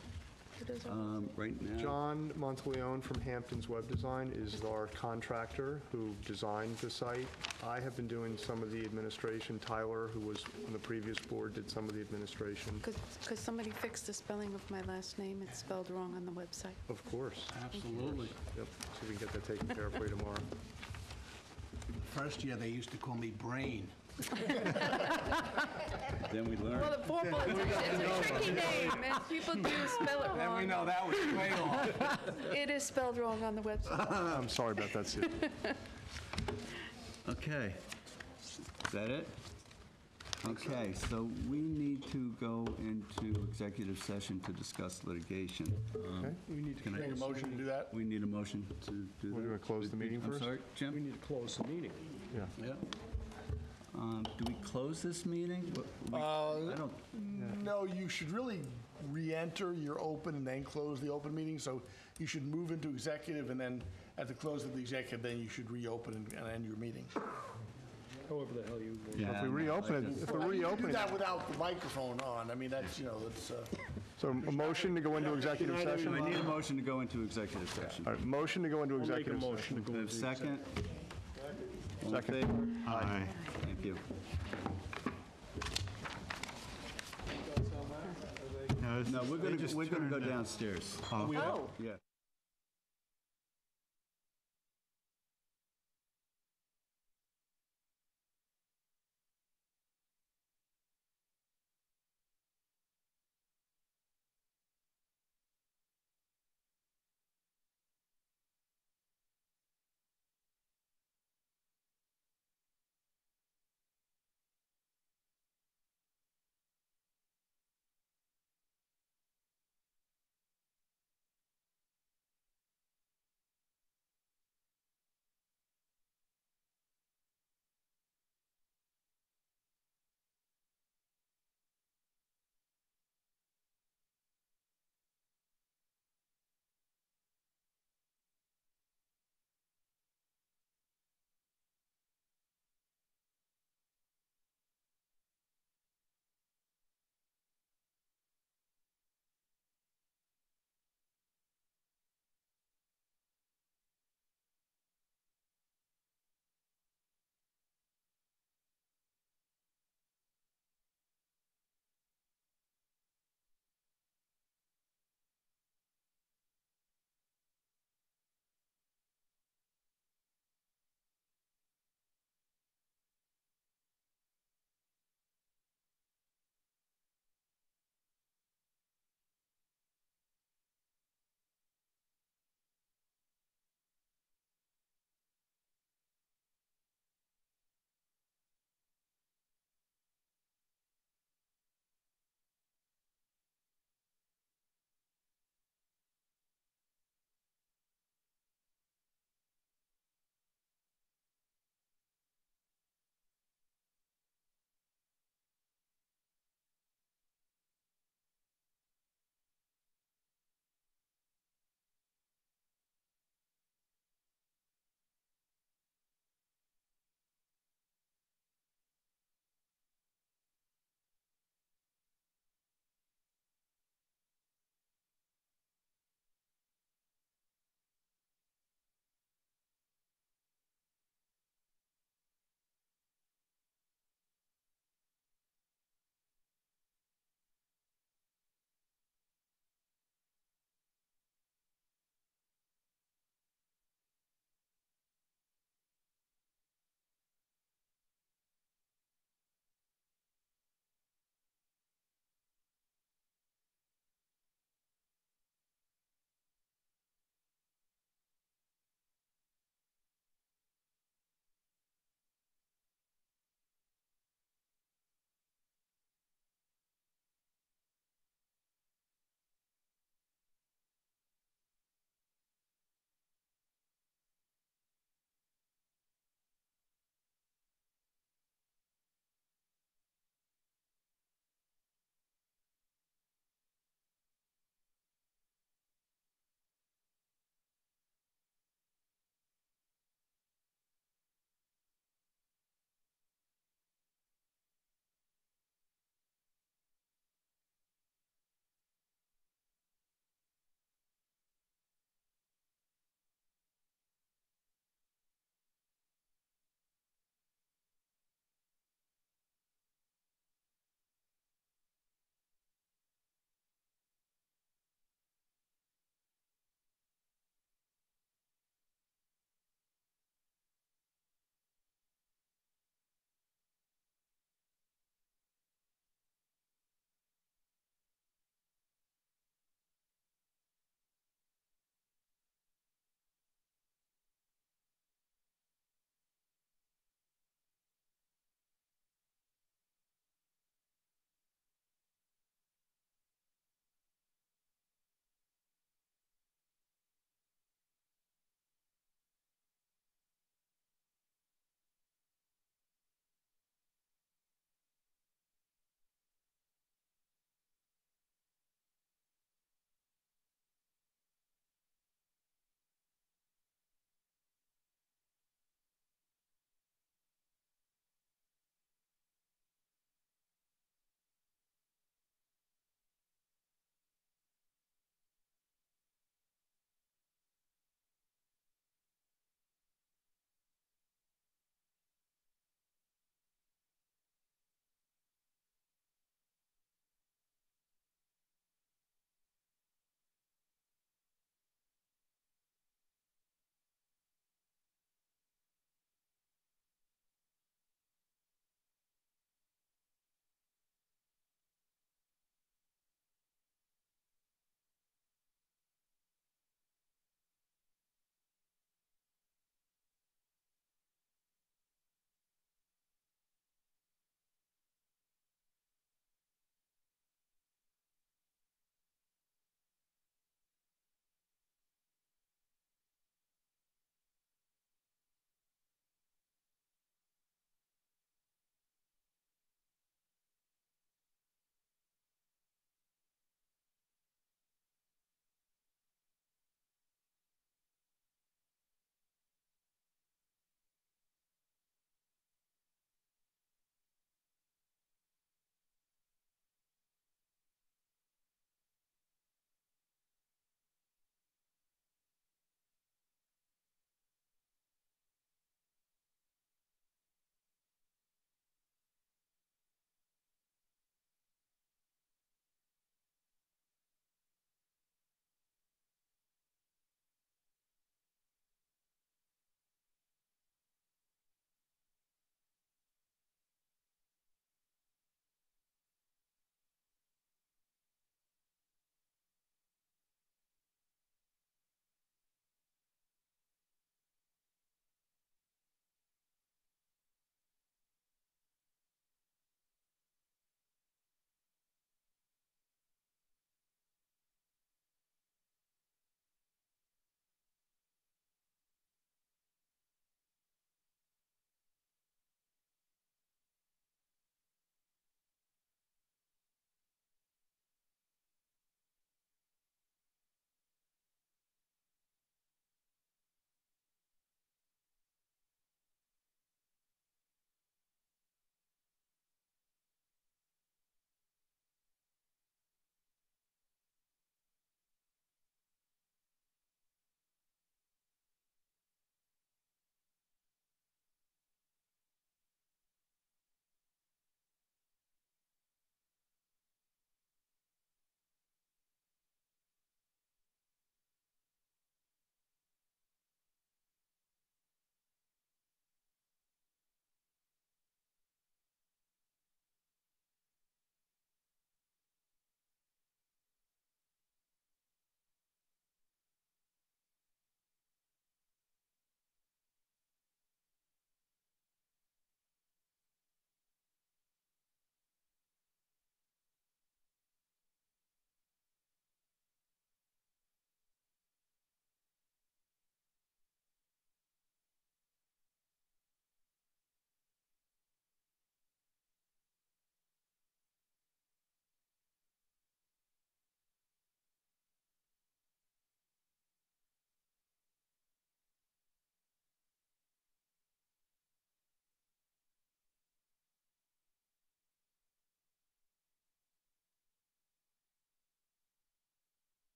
Who does our Right now, John Monteleone from Hampton's Web Design is our contractor who designed the site. I have been doing some of the administration. Tyler, who was on the previous board, did some of the administration. Because somebody fixed the spelling of my last name. It's spelled wrong on the website. Of course. Absolutely. Yep, so we can get that taken care of for you tomorrow. First year, they used to call me Brain. then we learn. Well, the formal, it's a tricky name, and people do spell it And we wrong. know that was way off. It is spelled wrong on the website. I'm sorry about that, Sue. Okay. Is that it? Okay, so we need to go into executive session to discuss litigation. Okay. We need to Make a motion to do that? We need a motion to do that. We're going to close the meeting first? I'm sorry, We Jim? need to close the meeting. Yeah. Yeah. Do we close this meeting? I don't, No, you should really re-enter your open and then close the open meeting, so you should move into executive, and then at the close of the executive, then you should reopen and end your meeting. However the hell you want. yeah. If we reopen it, if we reopen Do it, that without the microphone on, I mean, that's, that's, so a motion to go into executive I session? need a motion to go into executive session. All right, motion to go into I'll make a executive motion session. to go Do we have into a second? All in Second. favor? Aye. Thank you. No, No, we're they going just to go turned it- downstairs. Oh. Yeah.